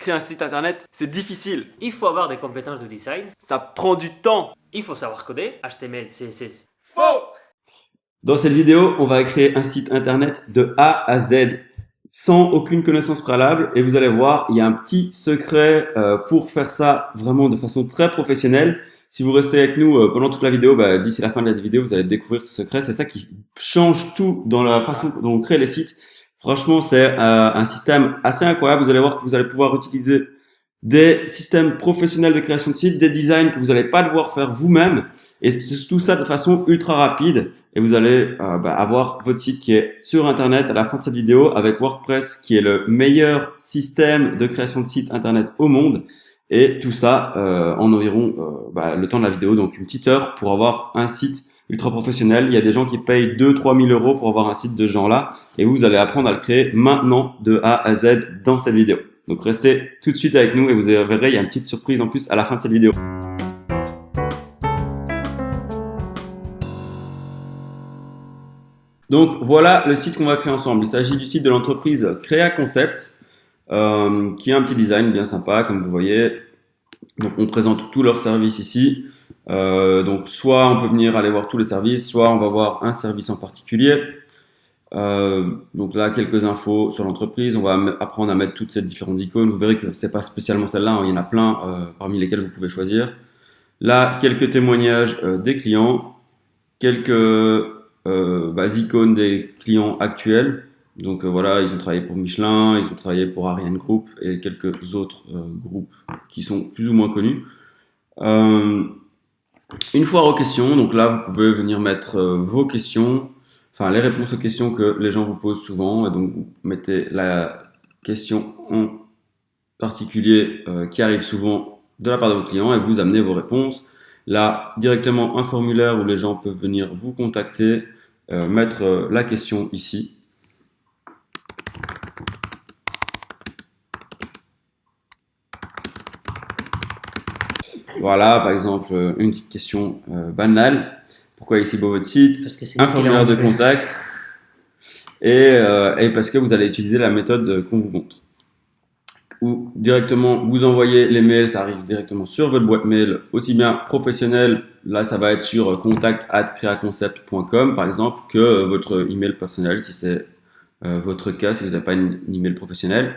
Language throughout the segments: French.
créer un site internet, c'est difficile. Il faut avoir des compétences de design. Ça prend du temps. Il faut savoir coder, HTML, CSS. Faux! Dans cette vidéo, on va créer un site internet de A à Z, sans aucune connaissance préalable. Et vous allez voir, il y a un petit secret pour faire ça vraiment de façon très professionnelle. Si vous restez avec nous pendant toute la vidéo, d'ici la fin de la vidéo, vous allez découvrir ce secret. C'est ça qui change tout dans la façon dont on crée les sites. Franchement, c'est un système assez incroyable. Vous allez voir que vous allez pouvoir utiliser des systèmes professionnels de création de sites, des designs que vous n'allez pas devoir faire vous-même, et tout ça de façon ultra rapide. Et vous allez avoir votre site qui est sur Internet à la fin de cette vidéo avec WordPress, qui est le meilleur système de création de sites Internet au monde. Et tout ça en environ le temps de la vidéo, donc une petite heure pour avoir un site ultra professionnel. Il y a des gens qui payent 2-3 000 euros pour avoir un site de ce genre-là, et vous allez apprendre à le créer maintenant de A à Z dans cette vidéo. Donc restez tout de suite avec nous et vous verrez, il y a une petite surprise en plus à la fin de cette vidéo. Donc voilà le site qu'on va créer ensemble. Il s'agit du site de l'entreprise Créa Concept, qui a un petit design bien sympa comme vous voyez. Donc on présente tous leurs services ici. Donc soit on peut venir aller voir tous les services, soit on va voir un service en particulier. Donc là, quelques infos sur l'entreprise. On va apprendre à mettre toutes ces différentes icônes. Vous verrez que c'est pas spécialement celle-là, hein. Il y en a plein parmi lesquelles vous pouvez choisir. Là, quelques témoignages des clients, quelques icônes des clients actuels. Donc voilà, ils ont travaillé pour Michelin, ils ont travaillé pour Ariane Group et quelques autres groupes qui sont plus ou moins connus. Une foire aux questions. Donc là, vous pouvez venir mettre vos questions. Enfin, les réponses aux questions que les gens vous posent souvent. Et donc, vous mettez la question en particulier qui arrive souvent de la part de vos clients et vous amenez vos réponses. Là, directement un formulaire où les gens peuvent venir vous contacter, mettre la question ici. Voilà, par exemple, une petite question banale. Pourquoi est si beau votre site? Un formulaire de contact et parce que vous allez utiliser la méthode qu'on vous montre. Ou directement vous envoyez les mails, ça arrive directement sur votre boîte mail, aussi bien professionnel, là ça va être sur contact@creaconcept.com par exemple, que votre email personnel si c'est votre cas, si vous n'avez pas une email professionnel.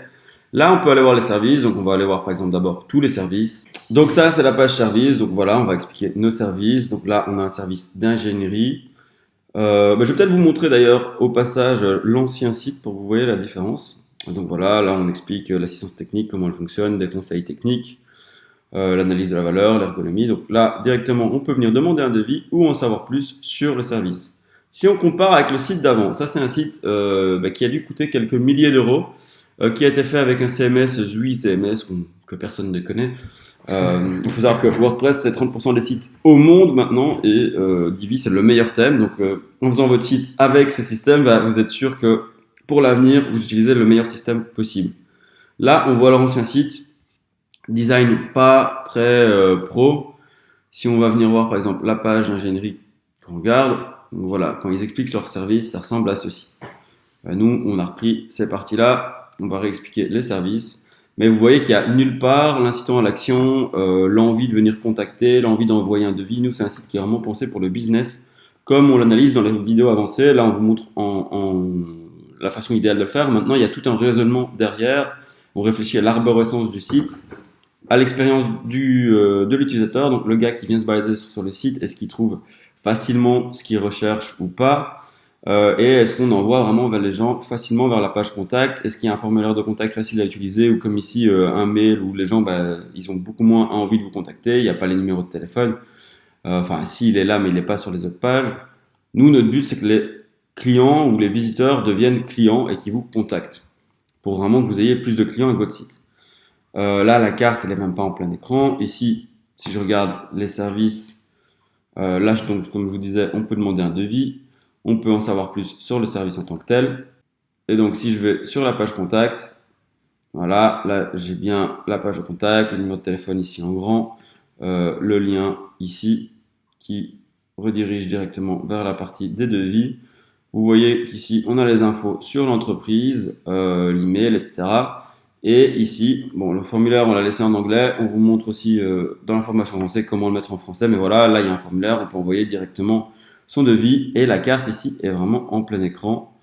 Là, on peut aller voir les services. Donc, on va aller voir, par exemple, d'abord tous les services. Donc, ça, c'est la page service. Donc, voilà, on va expliquer nos services. Donc, là, on a un service d'ingénierie. Je vais peut-être vous montrer, d'ailleurs, au passage, l'ancien site pour que vous voyez la différence. Donc, voilà, là, on explique l'assistance technique, comment elle fonctionne, des conseils techniques, l'analyse de la valeur, l'ergonomie. Donc, là, directement, on peut venir demander un devis ou en savoir plus sur le service. Si on compare avec le site d'avant, ça, c'est un site qui a dû coûter quelques milliers d'euros. Qui a été fait avec un CMS, Zui CMS, que personne ne connaît. Il faut savoir que WordPress, c'est 30% des sites au monde maintenant, et Divi, c'est le meilleur thème. Donc, en faisant votre site avec ce système, vous êtes sûr que pour l'avenir, vous utilisez le meilleur système possible. Là, on voit leur ancien site, design pas très pro. Si on va venir voir, par exemple, la page d'ingénierie qu'on regarde, donc voilà, quand ils expliquent leur service, ça ressemble à ceci. Nous, on a repris ces parties-là. On va réexpliquer les services. Mais vous voyez qu'il n'y a nulle part l'incitant à l'action, l'envie de venir contacter, l'envie d'envoyer un devis. Nous, c'est un site qui est vraiment pensé pour le business. Comme on l'analyse dans les vidéos avancées, là, on vous montre en la façon idéale de le faire. Maintenant, il y a tout un raisonnement derrière. On réfléchit à l'arborescence du site, à l'expérience de l'utilisateur. Donc, le gars qui vient se balader sur le site, est-ce qu'il trouve facilement ce qu'il recherche ou pas? Et est-ce qu'on envoie vraiment vers les gens facilement vers la page contact? Est-ce qu'il y a un formulaire de contact facile à utiliser ou comme ici un mail où les gens ils ont beaucoup moins envie de vous contacter, il n'y a pas les numéros de téléphone, enfin si il est là mais il n'est pas sur les autres pages. Nous, notre but c'est que les clients ou les visiteurs deviennent clients et qu'ils vous contactent pour vraiment que vous ayez plus de clients avec votre site. Là la carte elle est même pas en plein écran. Ici si je regarde les services, là donc comme je vous disais on peut demander un devis. On peut en savoir plus sur le service en tant que tel. Et donc, si je vais sur la page contact, voilà, là, j'ai bien la page de contact, le numéro de téléphone ici en grand, le lien ici qui redirige directement vers la partie des devis. Vous voyez qu'ici, on a les infos sur l'entreprise, l'email, etc. Et ici, bon, le formulaire, on l'a laissé en anglais. On vous montre aussi dans la formation avancée comment le mettre en français. Mais voilà, là, il y a un formulaire. On peut envoyer directement son devis. Et la carte ici est vraiment en plein écran.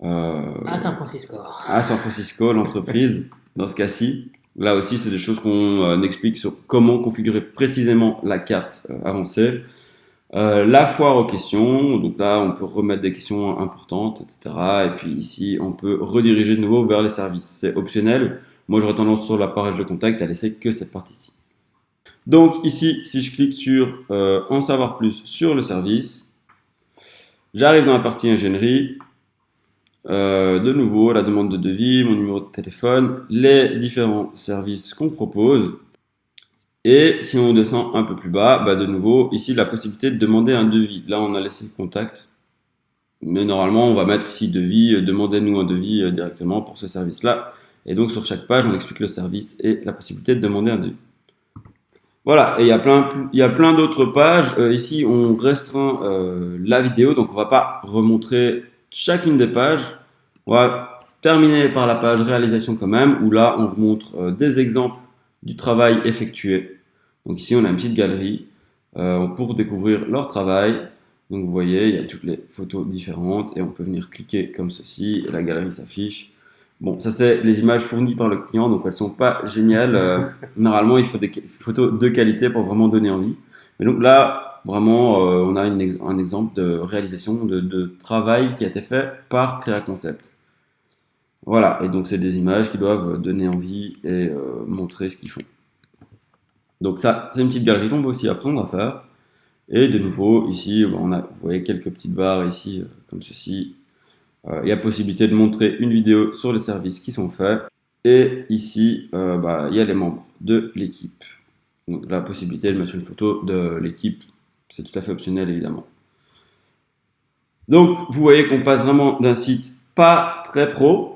À San Francisco. À San Francisco, l'entreprise, dans ce cas-ci. Là aussi, c'est des choses qu'on explique sur comment configurer précisément la carte avancée. La foire aux questions, donc là on peut remettre des questions importantes, etc. Et puis ici on peut rediriger de nouveau vers les services. C'est optionnel. Moi j'aurais tendance sur la page de contact à laisser que cette partie-ci. Donc ici, si je clique sur en savoir plus sur le service, j'arrive dans la partie ingénierie. De nouveau, la demande de devis, mon numéro de téléphone, les différents services qu'on propose. Et si on descend un peu plus bas, bah de nouveau, ici, la possibilité de demander un devis. Là, on a laissé le contact. Mais normalement, on va mettre ici devis, demandez-nous un devis directement pour ce service-là. Et donc, sur chaque page, on explique le service et la possibilité de demander un devis. Voilà, et il y a plein d'autres pages. Ici, on restreint la vidéo, donc on va pas remontrer chacune des pages. On va terminer par la page réalisation quand même, où là, on vous montre des exemples du travail effectué. Donc ici, on a une petite galerie pour découvrir leur travail. Donc vous voyez, il y a toutes les photos différentes et on peut venir cliquer comme ceci et la galerie s'affiche. Bon, ça c'est les images fournies par le client, donc elles sont pas géniales. Normalement, il faut des photos de qualité pour vraiment donner envie. Mais donc là, vraiment, on a un exemple de réalisation de travail qui a été fait par Créa Concept. Voilà, et donc c'est des images qui doivent donner envie et montrer ce qu'ils font. Donc ça, c'est une petite galerie qu'on va aussi apprendre à faire. Et de nouveau, ici, on a, vous voyez quelques petites barres ici, comme ceci. Il y a possibilité de montrer une vidéo sur les services qui sont faits. Et ici, il y a les membres de l'équipe. Donc la possibilité de mettre une photo de l'équipe, c'est tout à fait optionnel évidemment. Donc vous voyez qu'on passe vraiment d'un site pas très pro,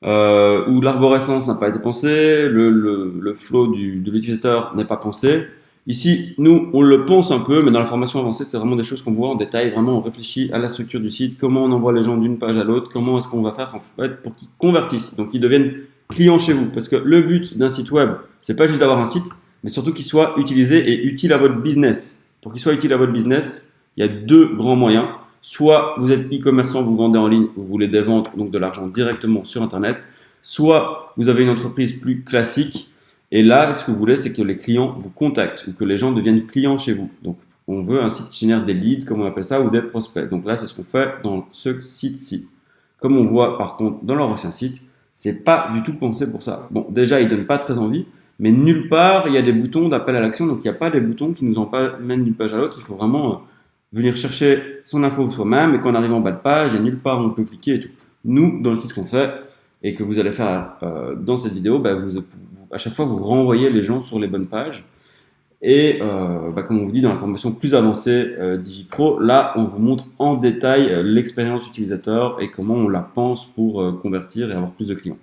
où l'arborescence n'a pas été pensée, le flow de l'utilisateur n'est pas pensé. Ici, nous, on le pense un peu, mais dans la formation avancée, c'est vraiment des choses qu'on voit en détail. Vraiment, on réfléchit à la structure du site, comment on envoie les gens d'une page à l'autre, comment est-ce qu'on va faire en fait pour qu'ils convertissent, donc qu'ils deviennent clients chez vous. Parce que le but d'un site web, c'est pas juste d'avoir un site, mais surtout qu'il soit utilisé et utile à votre business. Pour qu'il soit utile à votre business, il y a deux grands moyens. Soit vous êtes e-commerçant, vous vendez en ligne, vous voulez des ventes, donc de l'argent directement sur Internet. Soit vous avez une entreprise plus classique. Et là, ce que vous voulez, c'est que les clients vous contactent ou que les gens deviennent clients chez vous. Donc, on veut un site qui génère des leads, comme on appelle ça, ou des prospects. Donc là, c'est ce qu'on fait dans ce site-ci. Comme on voit, par contre, dans leur ancien site, c'est pas du tout pensé pour ça. Bon, déjà, ils donnent pas très envie, mais nulle part, il y a des boutons d'appel à l'action. Donc, il n'y a pas des boutons qui nous emmènent d'une page à l'autre. Il faut vraiment venir chercher son info soi-même. Et quand on arrive en bas de page, il n'y a nulle part où on peut cliquer et tout. Nous, dans le site qu'on fait, et que vous allez faire dans cette vidéo, à chaque fois, vous renvoyez les gens sur les bonnes pages. Et comme on vous dit dans la formation plus avancée DigiPro, là, on vous montre en détail l'expérience utilisateur et comment on la pense pour convertir et avoir plus de clients.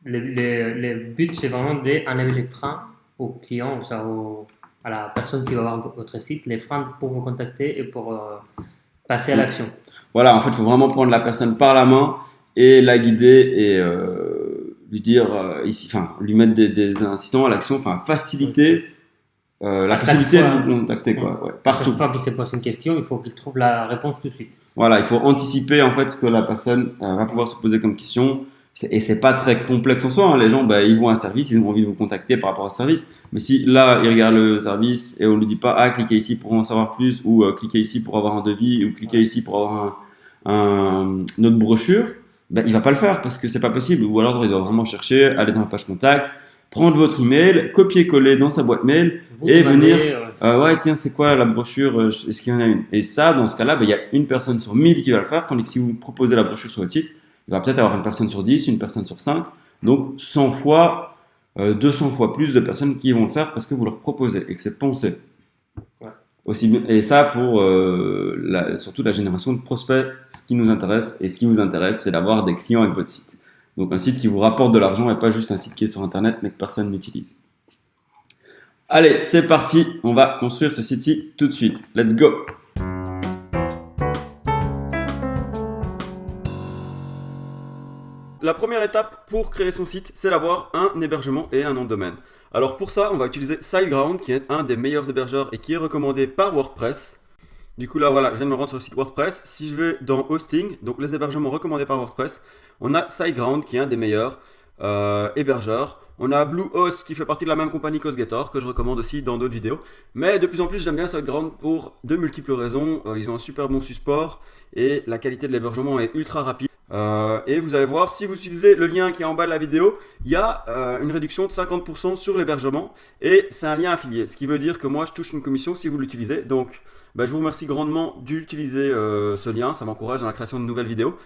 Le but, c'est vraiment d'enlever les freins aux clients, à la personne qui va voir votre site, les freins pour vous contacter et pour passer à l'action. Voilà, en fait, il faut vraiment prendre la personne par la main et la guider et lui dire lui mettre des incitants à l'action, faciliter la possibilité de vous contacter partout. Chaque fois qu'il se pose une question, il faut qu'il trouve la réponse tout de suite. Voilà, il faut anticiper en fait ce que la personne va pouvoir se poser comme question. Et c'est pas très complexe en soi, hein. Les gens, ils voient un service, ils ont envie de vous contacter par rapport à ce service. Mais si là, ils regardent le service et on lui dit pas, cliquez ici pour en savoir plus, ou cliquez ici pour avoir un devis, ou cliquez ici pour avoir notre brochure, il va pas le faire parce que c'est pas possible. Ou alors, il doit vraiment chercher, aller dans la page contact, prendre votre email, copier-coller dans sa boîte mail et venir. Tiens, c'est quoi la brochure? Est-ce qu'il y en a une? Et ça, dans ce cas-là, il y a une personne sur 1000 qui va le faire, tandis que si vous proposez la brochure sur votre site, il va peut-être avoir une personne sur 10, une personne sur 5, donc 100 fois, 200 fois plus de personnes qui vont le faire parce que vous leur proposez et que c'est pensé. Ouais. Aussi bien, et ça pour surtout la génération de prospects, ce qui nous intéresse et ce qui vous intéresse, c'est d'avoir des clients avec votre site. Donc un site qui vous rapporte de l'argent et pas juste un site qui est sur Internet mais que personne n'utilise. Allez, c'est parti, on va construire ce site-ci tout de suite. Let's go! la première étape pour créer son site, c'est d'avoir un hébergement et un nom de domaine. Alors pour ça, on va utiliser SiteGround, qui est un des meilleurs hébergeurs et qui est recommandé par WordPress. Du coup là, voilà, je viens de me rendre sur le site WordPress. Si je vais dans Hosting, donc les hébergements recommandés par WordPress, on a SiteGround, qui est un des meilleurs hébergeurs. On a Bluehost, qui fait partie de la même compagnie qu'HostGator, que je recommande aussi dans d'autres vidéos. Mais de plus en plus, j'aime bien SiteGround pour de multiples raisons. Ils ont un super bon support et la qualité de l'hébergement est ultra rapide. Et vous allez voir, si vous utilisez le lien qui est en bas de la vidéo, il y a une réduction de 50% sur l'hébergement et c'est un lien affilié, ce qui veut dire que moi je touche une commission si vous l'utilisez. Donc je vous remercie grandement d'utiliser ce lien, ça m'encourage dans la création de nouvelles vidéos.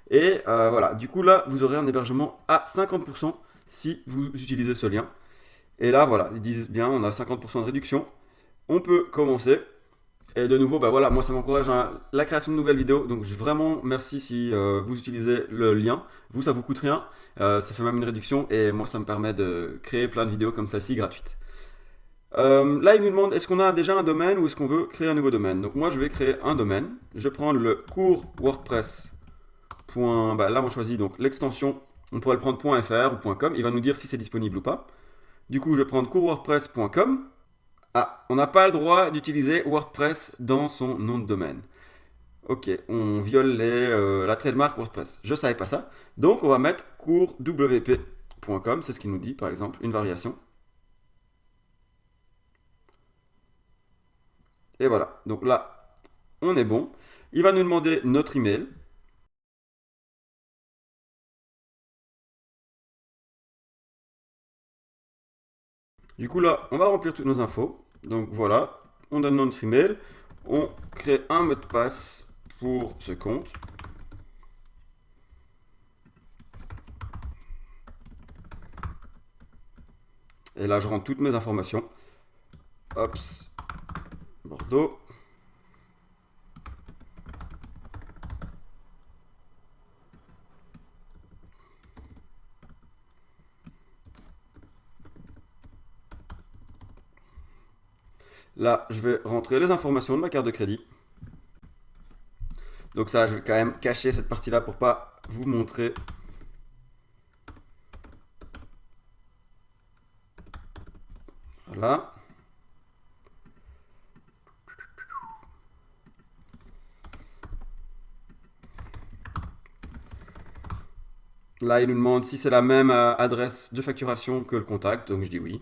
Et voilà, du coup là vous aurez un hébergement à 50% si vous utilisez ce lien. Et là voilà, ils disent bien on a 50% de réduction, on peut commencer. Et de nouveau, voilà, moi ça m'encourage à la création de nouvelles vidéos. Donc vraiment merci si vous utilisez le lien. Vous, ça vous coûte rien. Ça fait même une réduction. Et moi, ça me permet de créer plein de vidéos comme celle-ci gratuites. Là, il nous demande est-ce qu'on a déjà un domaine ou est-ce qu'on veut créer un nouveau domaine. Donc moi, je vais créer un domaine. Je vais prendre le cours WordPress. Là, on choisit donc l'extension. On pourrait le prendre .fr ou .com. Il va nous dire si c'est disponible ou pas. Du coup, je vais prendre courswordpress.com. Ah, on n'a pas le droit d'utiliser WordPress dans son nom de domaine. Ok, on viole la trademark WordPress. Je ne savais pas ça. Donc, on va mettre courswp.com. C'est ce qu'il nous dit, par exemple, une variation. Et voilà. Donc là, on est bon. Il va nous demander notre email. Du coup, là, on va remplir toutes nos infos. Donc voilà, on donne notre email, on crée un mot de passe pour ce compte. Et là, je rentre toutes mes informations. Hop, Bordeaux. Là, je vais rentrer les informations de ma carte de crédit. Donc ça, je vais quand même cacher cette partie-là pour pas vous montrer. Voilà. Là, il nous demande si c'est la même adresse de facturation que le contact, donc je dis oui.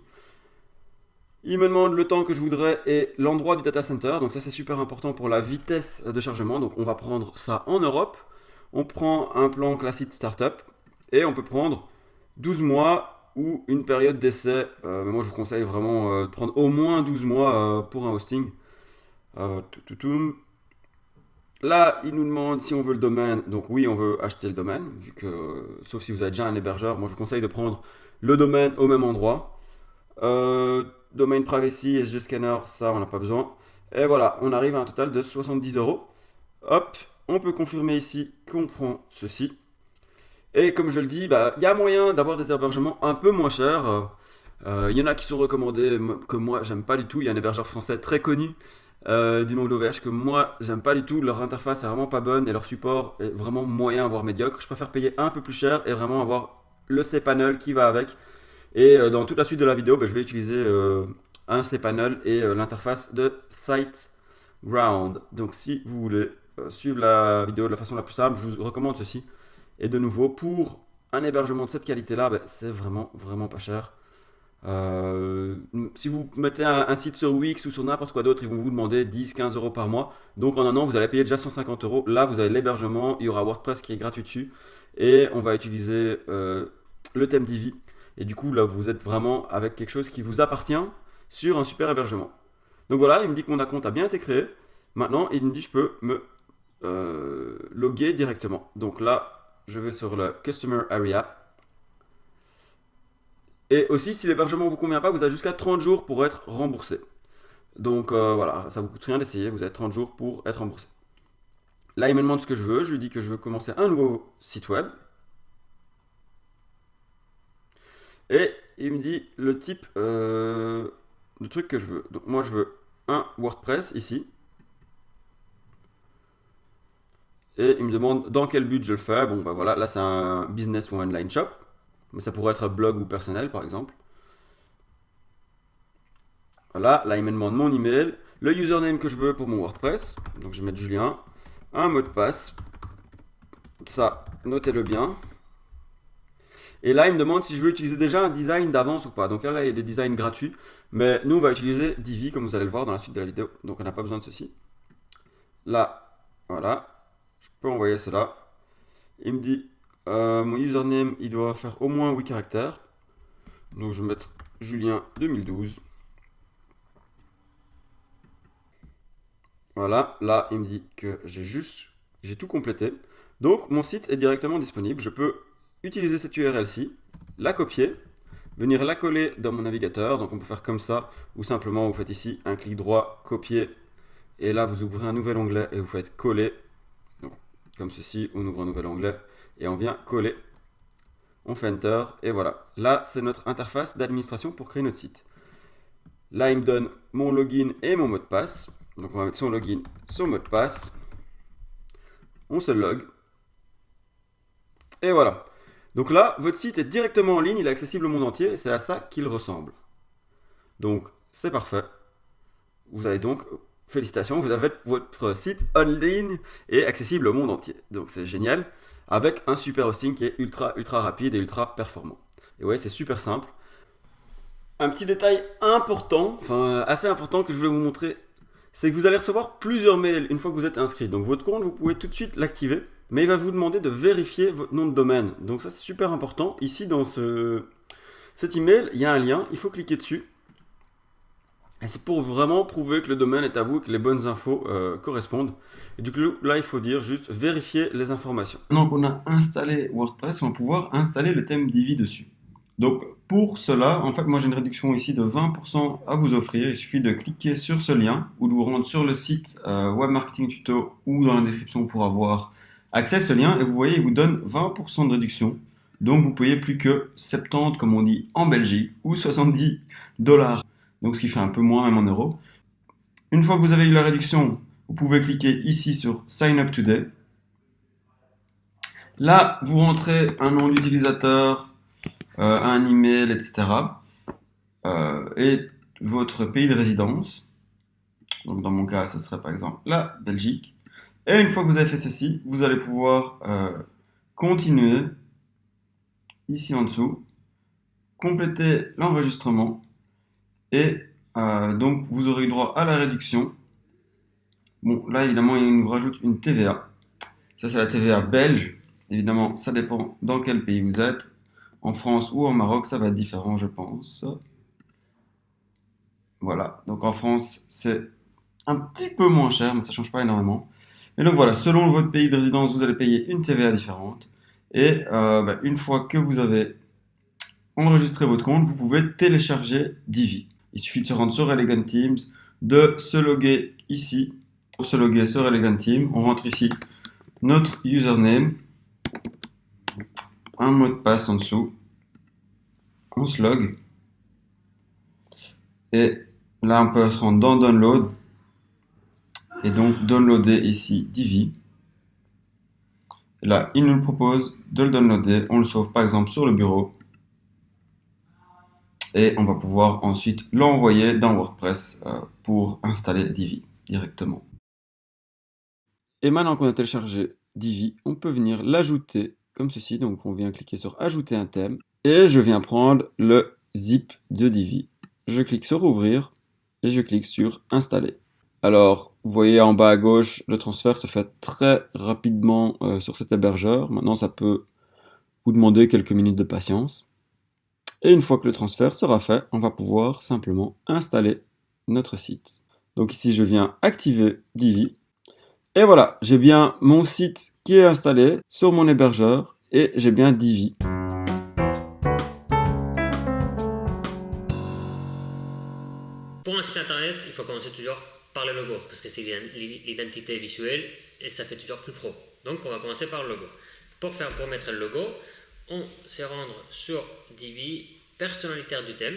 Il me demande le temps que je voudrais et l'endroit du data center. Donc ça, c'est super important pour la vitesse de chargement. Donc on va prendre ça en Europe. On prend un plan classique startup et on peut prendre 12 mois ou une période d'essai. Mais moi, je vous conseille vraiment de prendre au moins 12 mois pour un hosting. Là, il nous demande si on veut le domaine. Donc oui, on veut acheter le domaine. Sauf si vous avez déjà un hébergeur. Moi, je vous conseille de prendre le domaine au même endroit. Domain privacy, SG scanner, ça on n'a pas besoin. Et voilà, on arrive à un total de 70 €. Hop, on peut confirmer ici qu'on prend ceci. Et comme je le dis, il y a moyen d'avoir des hébergements un peu moins chers. Il y en a qui sont recommandés que moi j'aime pas du tout. Il y a un hébergeur français très connu du nom d'OVH que moi j'aime pas du tout. Leur interface est vraiment pas bonne et leur support est vraiment moyen, voire médiocre. Je préfère payer un peu plus cher et vraiment avoir le cPanel qui va avec. Et dans toute la suite de la vidéo, je vais utiliser un cPanel et l'interface de SiteGround. Donc si vous voulez suivre la vidéo de la façon la plus simple, je vous recommande ceci. Et de nouveau, pour un hébergement de cette qualité-là, c'est vraiment, vraiment pas cher. Si vous mettez un site sur Wix ou sur n'importe quoi d'autre, ils vont vous demander 10-15 € par mois. Donc en un an, vous allez payer déjà 150 €. Là, vous avez l'hébergement, il y aura WordPress qui est gratuit dessus. Et on va utiliser le thème Divi. Et du coup, là, vous êtes vraiment avec quelque chose qui vous appartient sur un super hébergement. Donc voilà, il me dit que mon compte a bien été créé. Maintenant, il me dit que je peux me loguer directement. Donc là, je vais sur le Customer Area. Et aussi, si l'hébergement ne vous convient pas, vous avez jusqu'à 30 jours pour être remboursé. Donc voilà, ça ne vous coûte rien d'essayer, vous avez 30 jours pour être remboursé. Là, il me demande ce que je veux. Je lui dis que je veux commencer un nouveau site web. Et il me dit le type de truc que je veux. Donc moi je veux un WordPress ici. Et il me demande dans quel but je le fais. Bon, bah voilà, là c'est un business ou un online shop. Mais ça pourrait être blog ou personnel, par exemple. Voilà, là il me demande mon email, le username que je veux pour mon WordPress. Donc je vais mettre Julien, un mot de passe. Ça, notez-le bien. Et là, il me demande si je veux utiliser déjà un design d'avance ou pas. Donc là, il y a des designs gratuits. Mais nous, on va utiliser Divi, comme vous allez le voir dans la suite de la vidéo. Donc on n'a pas besoin de ceci. Là, voilà. Je peux envoyer cela. Il me dit, mon username, il doit faire au moins 8 caractères. Donc je vais mettre Julien 2012. Voilà, là, il me dit que j'ai tout complété. Donc mon site est directement disponible. Je peux utiliser cette URL-ci, la copier, venir la coller dans mon navigateur. Donc on peut faire comme ça, ou simplement vous faites ici un clic droit, copier, et là vous ouvrez un nouvel onglet et vous faites coller. Donc, comme ceci, on ouvre un nouvel onglet et on vient coller. On fait Enter et voilà. Là, c'est notre interface d'administration pour créer notre site. Là, il me donne mon login et mon mot de passe. Donc on va mettre son login, son mot de passe. On se log. Et voilà. Donc là, votre site est directement en ligne, il est accessible au monde entier et c'est à ça qu'il ressemble. Donc, c'est parfait. Vous avez donc, félicitations, vous avez votre site en ligne et accessible au monde entier. Donc c'est génial, avec un super hosting qui est ultra rapide et ultra performant. Et ouais, c'est super simple. Un petit détail important, enfin assez important que je voulais vous montrer, c'est que vous allez recevoir plusieurs mails une fois que vous êtes inscrit. Donc votre compte, vous pouvez tout de suite l'activer, mais il va vous demander de vérifier votre nom de domaine. Donc ça c'est super important. Ici dans cet email, il y a un lien, il faut cliquer dessus. Et c'est pour vraiment prouver que le domaine est à vous et que les bonnes infos correspondent. Et du coup, là, il faut dire juste vérifier les informations. Maintenant qu'on a installé WordPress, on va pouvoir installer le thème Divi dessus. Donc, pour cela, en fait, moi, j'ai une réduction ici de 20% à vous offrir. Il suffit de cliquer sur ce lien ou de vous rendre sur le site Web Marketing Tuto ou dans la description pour avoir accès à ce lien. Et vous voyez, il vous donne 20% de réduction. Donc, vous ne payez plus que 70, comme on dit en Belgique, ou 70 $. Donc ce qui fait un peu moins même en euros. Une fois que vous avez eu la réduction, vous pouvez cliquer ici sur Sign Up Today. Là, vous rentrez un nom d'utilisateur, un email, etc. Et votre pays de résidence. Donc dans mon cas, ce serait par exemple la Belgique. Et une fois que vous avez fait ceci, vous allez pouvoir continuer ici en dessous, compléter l'enregistrement. Et donc, vous aurez eu droit à la réduction. Bon, là, évidemment, il nous rajoute une TVA. Ça, c'est la TVA belge. Évidemment, ça dépend dans quel pays vous êtes. En France ou au Maroc, ça va être différent, je pense. Voilà. Donc, en France, c'est un petit peu moins cher, mais ça ne change pas énormément. Et donc, voilà. Selon votre pays de résidence, vous allez payer une TVA différente. Et une fois que vous avez enregistré votre compte, vous pouvez télécharger Divi. Il suffit de se rendre sur Elegant Teams, de se loguer ici. Pour se loguer sur Elegant Teams, on rentre ici notre username, un mot de passe en dessous, on se log. Et là, on peut se rendre dans Download. Et donc, downloader ici Divi. Et là, il nous propose de le downloader. On le sauve par exemple sur le bureau. Et on va pouvoir ensuite l'envoyer dans WordPress pour installer Divi directement. Et maintenant qu'on a téléchargé Divi, on peut venir l'ajouter comme ceci. Donc on vient cliquer sur ajouter un thème. Et je viens prendre le zip de Divi. Je clique sur ouvrir et je clique sur installer. Alors, vous voyez en bas à gauche, le transfert se fait très rapidement sur cet hébergeur. Maintenant, ça peut vous demander quelques minutes de patience. Et une fois que le transfert sera fait, on va pouvoir simplement installer notre site. Donc ici, je viens activer Divi. Et voilà, j'ai bien mon site qui est installé sur mon hébergeur et j'ai bien Divi. Pour un site internet, il faut commencer toujours par le logo parce que c'est l'identité visuelle et ça fait toujours plus pro. Donc on va commencer par le logo. Pour mettre le logo, on se rendre sur Divi, personnalité du thème.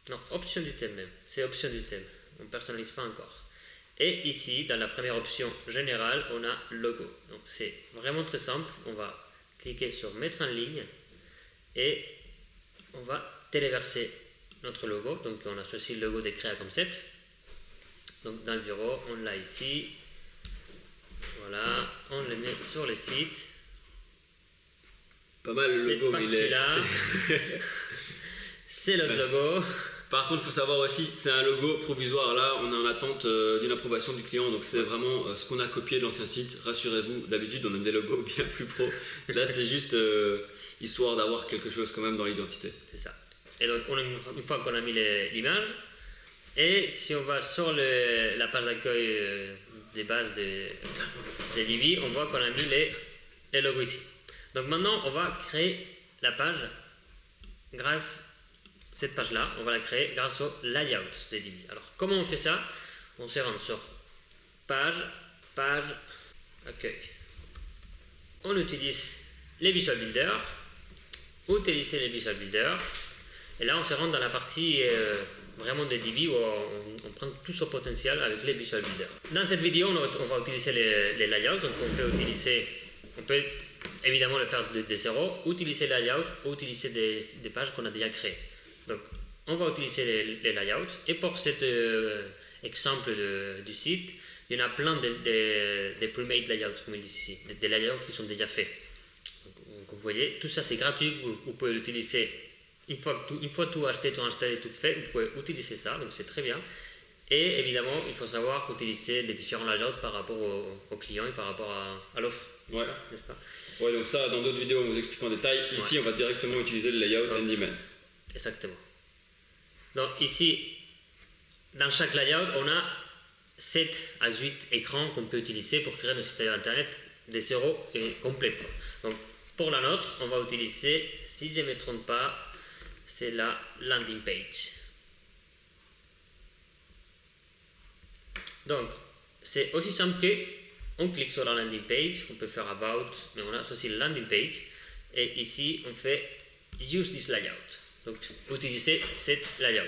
Non, option du thème même. C'est option du thème. On ne personnalise pas encore. Et ici, dans la première option générale, on a logo. Donc c'est vraiment très simple. On va cliquer sur mettre en ligne et on va téléverser notre logo. Donc on associe le logo des Créa Concept. Donc dans le bureau, on l'a ici. Voilà, on le met sur le site. Pas mal le logo, mais celui-là. C'est notre logo. Par contre, il faut savoir aussi, c'est un logo provisoire. Là, on est en attente d'une approbation du client. Donc, c'est vraiment ce qu'on a copié de l'ancien site. Rassurez-vous, d'habitude, on a des logos bien plus pro. Là, c'est juste histoire d'avoir quelque chose quand même dans l'identité. C'est ça. Et donc, une fois qu'on a mis l'image, et si on va sur la page d'accueil des bases des Divi, on voit qu'on a mis les logos ici. Donc, maintenant, on va créer la page grâce cette page-là, on va la créer grâce au layout des Divi. Alors, comment on fait ça? On se rend sur page, accueil. On utilise les Visual Builder, utiliser les Visual Builder, et là, on se rend dans la partie vraiment des Divi où on prend tout son potentiel avec les Visual Builder. Dans cette vidéo, on va utiliser les layouts, donc on peut évidemment le faire de zéro, utiliser les layouts ou utiliser des pages qu'on a déjà créées. Donc, on va utiliser les layouts et pour cet exemple du site, il y en a plein de pre-made layouts, comme ils disent ici, des layouts qui sont déjà faits. Donc, vous voyez, tout ça c'est gratuit, vous pouvez l'utiliser une fois tout acheté, tout installé, tout fait, vous pouvez utiliser ça, donc c'est très bien. Et évidemment, il faut savoir utiliser les différents layouts par rapport au client et par rapport à l'offre. Ouais. N'est-ce pas? Ouais, donc ça, dans d'autres vidéos, on vous explique en détail. Ici, on va directement utiliser le layout handyman. Exactement. Donc ici, dans chaque layout, on a 7 à 8 écrans qu'on peut utiliser pour créer notre site internet de zéro et complet. Donc pour la nôtre, on va utiliser, si je ne me trompe pas, c'est la landing page. Donc c'est aussi simple que on clique sur la landing page, on peut faire about, mais on a aussi la landing page et ici on fait use this layout. Donc, utiliser cette layout.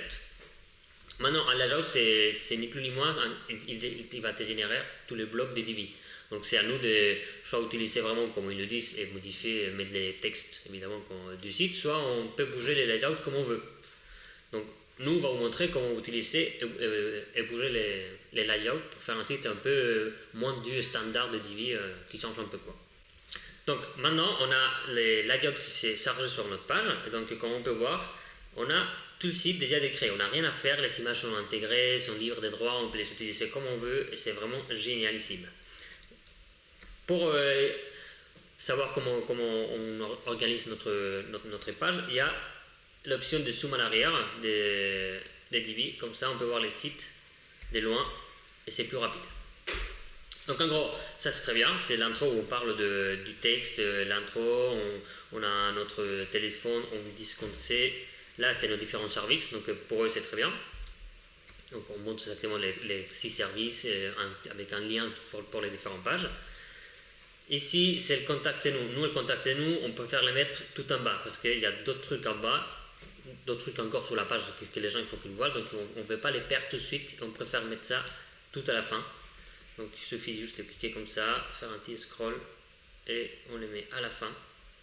Maintenant, un layout, c'est ni plus ni moins, il va te générer tous les blocs des Divi. Donc, c'est à nous de soit utiliser vraiment, comme ils le disent, et modifier, mettre les textes, évidemment, du site, soit on peut bouger les layouts comme on veut. Donc, nous, on va vous montrer comment utiliser et bouger les layouts pour faire un site un peu moins du standard de Divi qui change un peu, quoi. Donc maintenant, on a les layouts qui s'est chargé sur notre page. Et donc, comme on peut voir, on a tout le site déjà décrit. On n'a rien à faire, les images sont intégrées, sont libres des droits, on peut les utiliser comme on veut et c'est vraiment génialissime. Pour savoir comment on organise notre page, il y a l'option de zoom en arrière des Divi. Comme ça, on peut voir les sites de loin et c'est plus rapide. Donc en gros, ça c'est très bien, c'est l'intro où on parle du texte, l'intro, on a notre téléphone, on dit ce qu'on sait, là c'est nos différents services, donc pour eux c'est très bien. Donc on montre exactement les 6 services avec un lien pour les différentes pages. Ici c'est le contactez-nous, le contactez-nous, on préfère le mettre tout en bas parce qu'il y a d'autres trucs en bas, d'autres trucs encore sur la page que les gens il faut qu'ils voient, donc on ne veut pas les perdre tout de suite, on préfère mettre ça tout à la fin. Donc il suffit juste de cliquer comme ça, faire un petit scroll et on les met à la fin.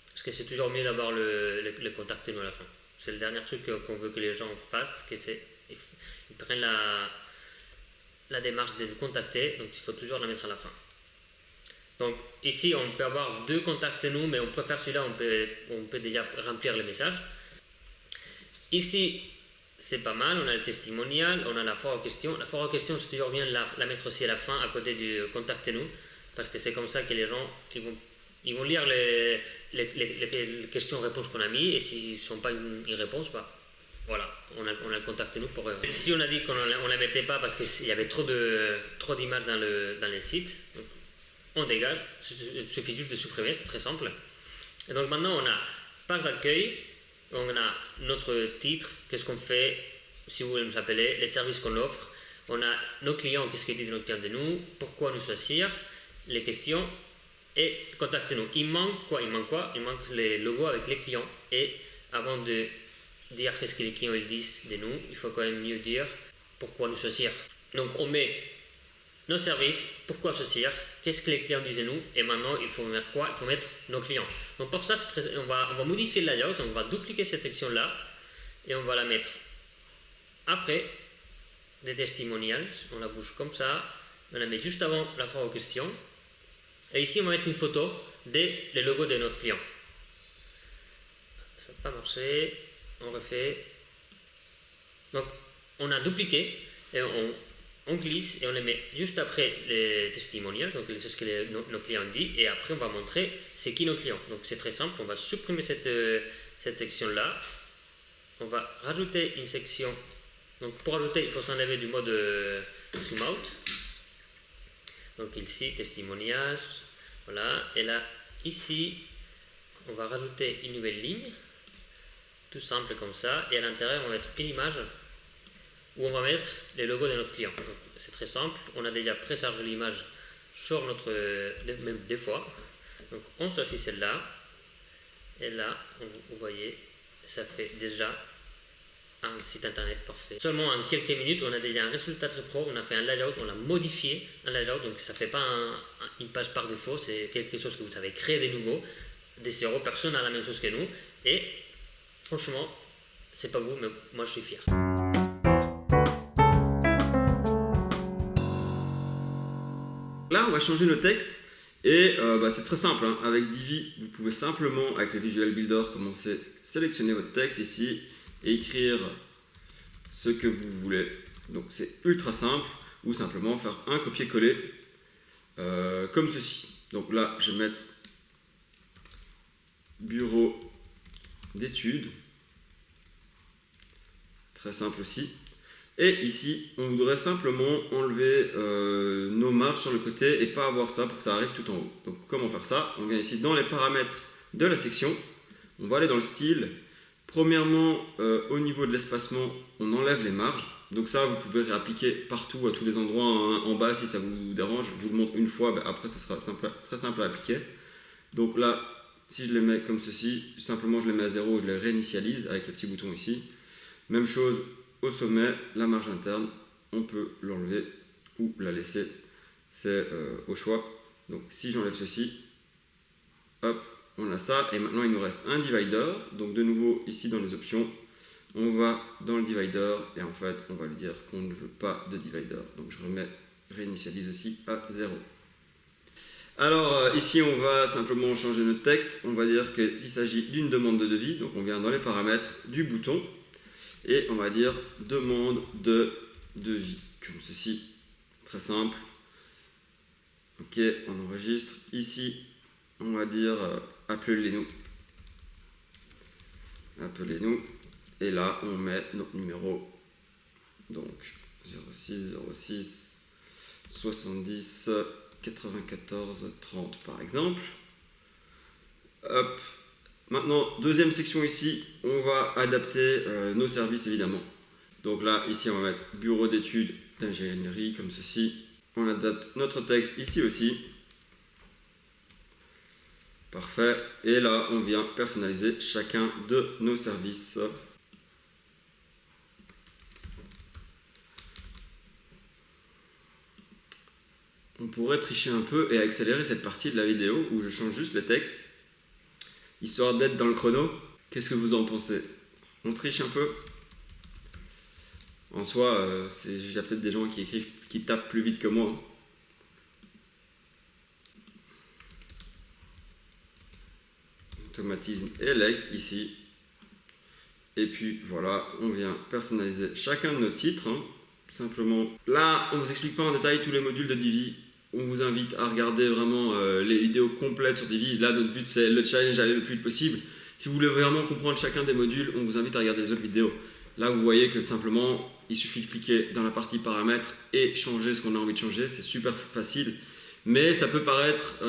Parce que c'est toujours mieux d'avoir le contactez-nous à la fin. C'est le dernier truc qu'on veut que les gens fassent, ils prennent la démarche de nous contacter, donc il faut toujours la mettre à la fin. Donc ici on peut avoir 2 contactez-nous, mais on préfère celui-là, on peut déjà remplir les messages. Ici, c'est pas mal, on a le testimonial, on a la foire aux questions. La foire aux questions, c'est toujours bien de la mettre aussi à la fin, à côté du contactez-nous, parce que c'est comme ça que les gens ils vont lire les questions-réponses qu'on a mis, et s'ils ne sont pas une réponse, bah, voilà, on a le contactez-nous pour eux. Si on a dit qu'on ne la mettait pas parce qu'il y avait trop d'images dans les sites, donc on dégage, il suffit juste de supprimer, c'est très simple. Et donc maintenant, on a page d'accueil. On a notre titre, qu'est-ce qu'on fait, si vous voulez nous appeler, les services qu'on offre. On a nos clients, qu'est-ce qu'ils disent de nos clients de nous, pourquoi nous choisir, les questions et contactez-nous. Il manque quoi? Il manque les logos avec les clients. Et avant de dire qu'est-ce que les clients ils disent de nous, il faut quand même mieux dire pourquoi nous choisir. Donc on met nos services, pourquoi choisir, qu'est-ce que les clients disaient nous, et maintenant il faut mettre quoi? Il faut mettre nos clients. Donc pour ça, on va modifier le layout, on va dupliquer cette section-là, et on va la mettre après des testimonials, on la bouge comme ça, on la met juste avant la phrase aux questions, et ici on va mettre une photo des logos de notre client. Ça n'a pas marché, on refait. Donc on a dupliqué, et on glisse et on les met juste après les testimonials, donc c'est ce que nos clients disent, et après on va montrer c'est qui nos clients. Donc c'est très simple, on va supprimer cette section-là, on va rajouter une section. Donc pour ajouter, il faut s'enlever du mode zoom out. Donc ici, testimonials, voilà, et là, ici, on va rajouter une nouvelle ligne, tout simple comme ça, et à l'intérieur, on va mettre une image où on va mettre les logos de notre client. Donc c'est très simple, on a déjà préchargé l'image sur notre, même des fois. Donc on choisit celle-là, et là, vous voyez, ça fait déjà un site internet parfait. Seulement en quelques minutes, on a déjà un résultat très pro, on a fait un layout, on l'a modifié, un layout, donc ça ne fait pas une page par défaut, c'est quelque chose que vous avez créé de nouveau, des zéros, personne n'a la même chose que nous, et franchement, c'est pas vous, mais moi je suis fier. Là, on va changer le texte, et c'est très simple, hein. Avec Divi, vous pouvez simplement, avec le Visual Builder, commencer à sélectionner votre texte ici, et écrire ce que vous voulez. Donc c'est ultra simple, ou simplement faire un copier-coller comme ceci. Donc là, je vais mettre bureau d'études, très simple aussi. Et ici, on voudrait simplement enlever nos marges sur le côté et pas avoir ça pour que ça arrive tout en haut. Donc comment faire ça? On vient ici dans les paramètres de la section, on va aller dans le style. Premièrement, au niveau de l'espacement, on enlève les marges. Donc ça, vous pouvez réappliquer partout, à tous les endroits, hein, en bas si ça vous dérange. Je vous le montre une fois, après ce sera très simple à appliquer. Donc là, si je les mets comme ceci, simplement je les mets à 0, je les réinitialise avec le petit bouton ici. Même chose au sommet, la marge interne, on peut l'enlever ou la laisser, c'est au choix. Donc si j'enlève ceci, hop, on a ça, et maintenant il nous reste un divider. Donc de nouveau ici dans les options, on va dans le divider et en fait on va lui dire qu'on ne veut pas de divider. Donc je réinitialise aussi à 0. Alors ici on va simplement changer notre texte. On va dire qu'il s'agit d'une demande de devis. Donc on vient dans les paramètres du bouton et on va dire demande de devis comme ceci. Très simple. Ok, on enregistre. Ici on va dire appelez-nous. Appelez-nous. Et là, on met notre numéro. Donc 06 06 70 94 30 par exemple. Hop. Maintenant, deuxième section ici, on va adapter nos services évidemment. Donc là, ici, on va mettre bureau d'études d'ingénierie comme ceci. On adapte notre texte ici aussi. Parfait. Et là, on vient personnaliser chacun de nos services. On pourrait tricher un peu et accélérer cette partie de la vidéo où je change juste le texte, histoire d'être dans le chrono. Qu'est-ce que vous en pensez? On triche un peu? En soi, il y a peut-être des gens qui tapent plus vite que moi. Automatisme elect ici. Et puis voilà, on vient personnaliser chacun de nos titres. Simplement, là, on ne vous explique pas en détail tous les modules de Divi. On vous invite à regarder vraiment les vidéos complètes sur Divi. Là, notre but, c'est le challenge, aller le plus vite possible. Si vous voulez vraiment comprendre chacun des modules, on vous invite à regarder les autres vidéos. Là, vous voyez que simplement, il suffit de cliquer dans la partie paramètres et changer ce qu'on a envie de changer. C'est super facile. Mais ça peut paraître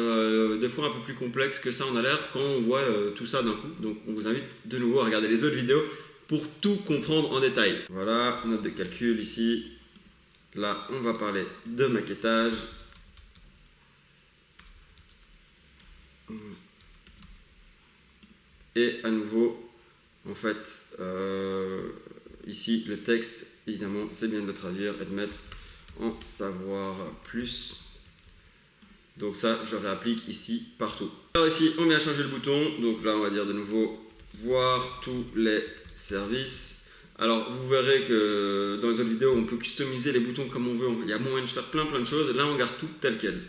des fois un peu plus complexe que ça en a l'air quand on voit tout ça d'un coup. Donc, on vous invite de nouveau à regarder les autres vidéos pour tout comprendre en détail. Voilà, note de calcul ici. Là, on va parler de maquettage. Et à nouveau, en fait, ici, le texte, évidemment, c'est bien de le traduire et de mettre en savoir plus. Donc ça, je réapplique ici partout. Alors ici, on vient changer le bouton. Donc là, on va dire de nouveau voir tous les services. Alors vous verrez que dans les autres vidéos, on peut customiser les boutons comme on veut. Il y a moyen de faire plein de choses. Là, on garde tout tel quel,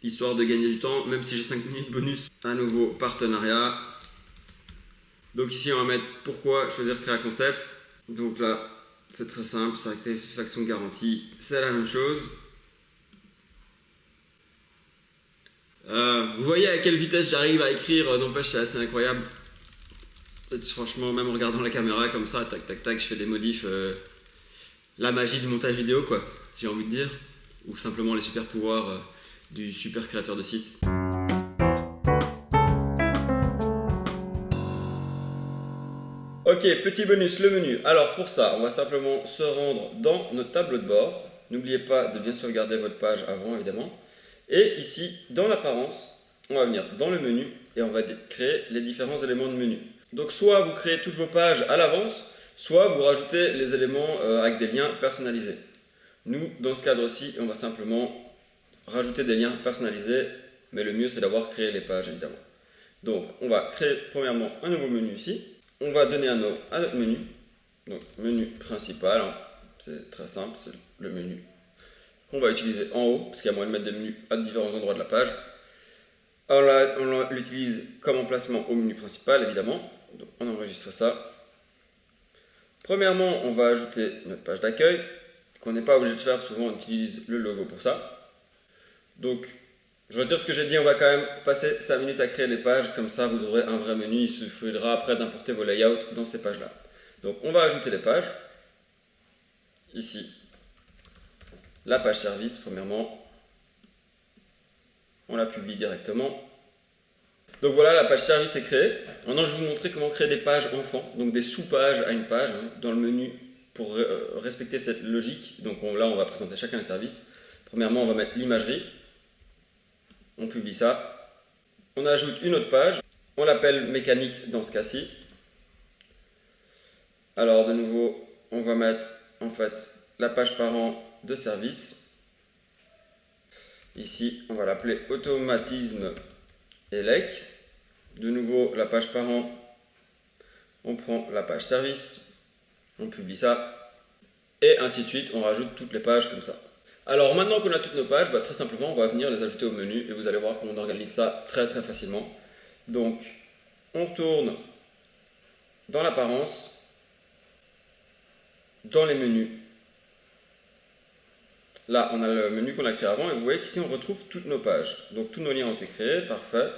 histoire de gagner du temps, même si j'ai 5 minutes bonus. Un nouveau partenariat. Donc ici, on va mettre pourquoi choisir créer un concept. Donc là, c'est très simple, satisfaction garantie, c'est la même chose. Vous voyez à quelle vitesse j'arrive à écrire, n'empêche, c'est assez incroyable. Franchement, même en regardant la caméra comme ça, tac tac tac, je fais des modifs. La magie du montage vidéo, quoi, j'ai envie de dire. Ou simplement les super pouvoirs du super créateur de site. Ok, petit bonus, le menu. Alors pour ça, on va simplement se rendre dans notre tableau de bord. N'oubliez pas de bien sauvegarder votre page avant, évidemment. Et ici, dans l'apparence, on va venir dans le menu et on va créer les différents éléments de menu. Donc soit vous créez toutes vos pages à l'avance, soit vous rajoutez les éléments avec des liens personnalisés. Nous, dans ce cadre-ci, on va simplement rajouter des liens personnalisés, mais le mieux c'est d'avoir créé les pages, évidemment. Donc on va créer premièrement un nouveau menu ici. On va donner un nom à notre menu. Donc menu principal, hein. C'est très simple, c'est le menu qu'on va utiliser en haut, parce qu'il y a moyen de mettre des menus à différents endroits de la page. Alors on l'utilise comme emplacement au menu principal, évidemment. Donc on enregistre ça. Premièrement, on va ajouter notre page d'accueil, qu'on n'est pas obligé de faire, souvent on utilise le logo pour ça. Donc, je retire ce que j'ai dit, on va quand même passer 5 minutes à créer les pages, comme ça vous aurez un vrai menu, il suffira après d'importer vos layouts dans ces pages-là. Donc on va ajouter les pages. Ici, la page service, premièrement, on la publie directement. Donc voilà, la page service est créée. Maintenant, je vais vous montrer comment créer des pages enfants, donc des sous-pages à une page, hein, dans le menu pour respecter cette logique. Donc là, on va présenter chacun les services. Premièrement, on va mettre l'imagerie. On publie ça. On ajoute une autre page. On l'appelle mécanique dans ce cas-ci. Alors, de nouveau, on va mettre en fait la page parent de service. Ici, on va l'appeler automatisme ELEC. De nouveau, la page parent, on prend la page service, on publie ça, et ainsi de suite, on rajoute toutes les pages comme ça. Alors maintenant qu'on a toutes nos pages, très simplement, on va venir les ajouter au menu, et vous allez voir qu'on organise ça très facilement. Donc, on retourne dans l'apparence, dans les menus. Là, on a le menu qu'on a créé avant, et vous voyez qu'ici, on retrouve toutes nos pages. Donc, tous nos liens ont été créés, parfait.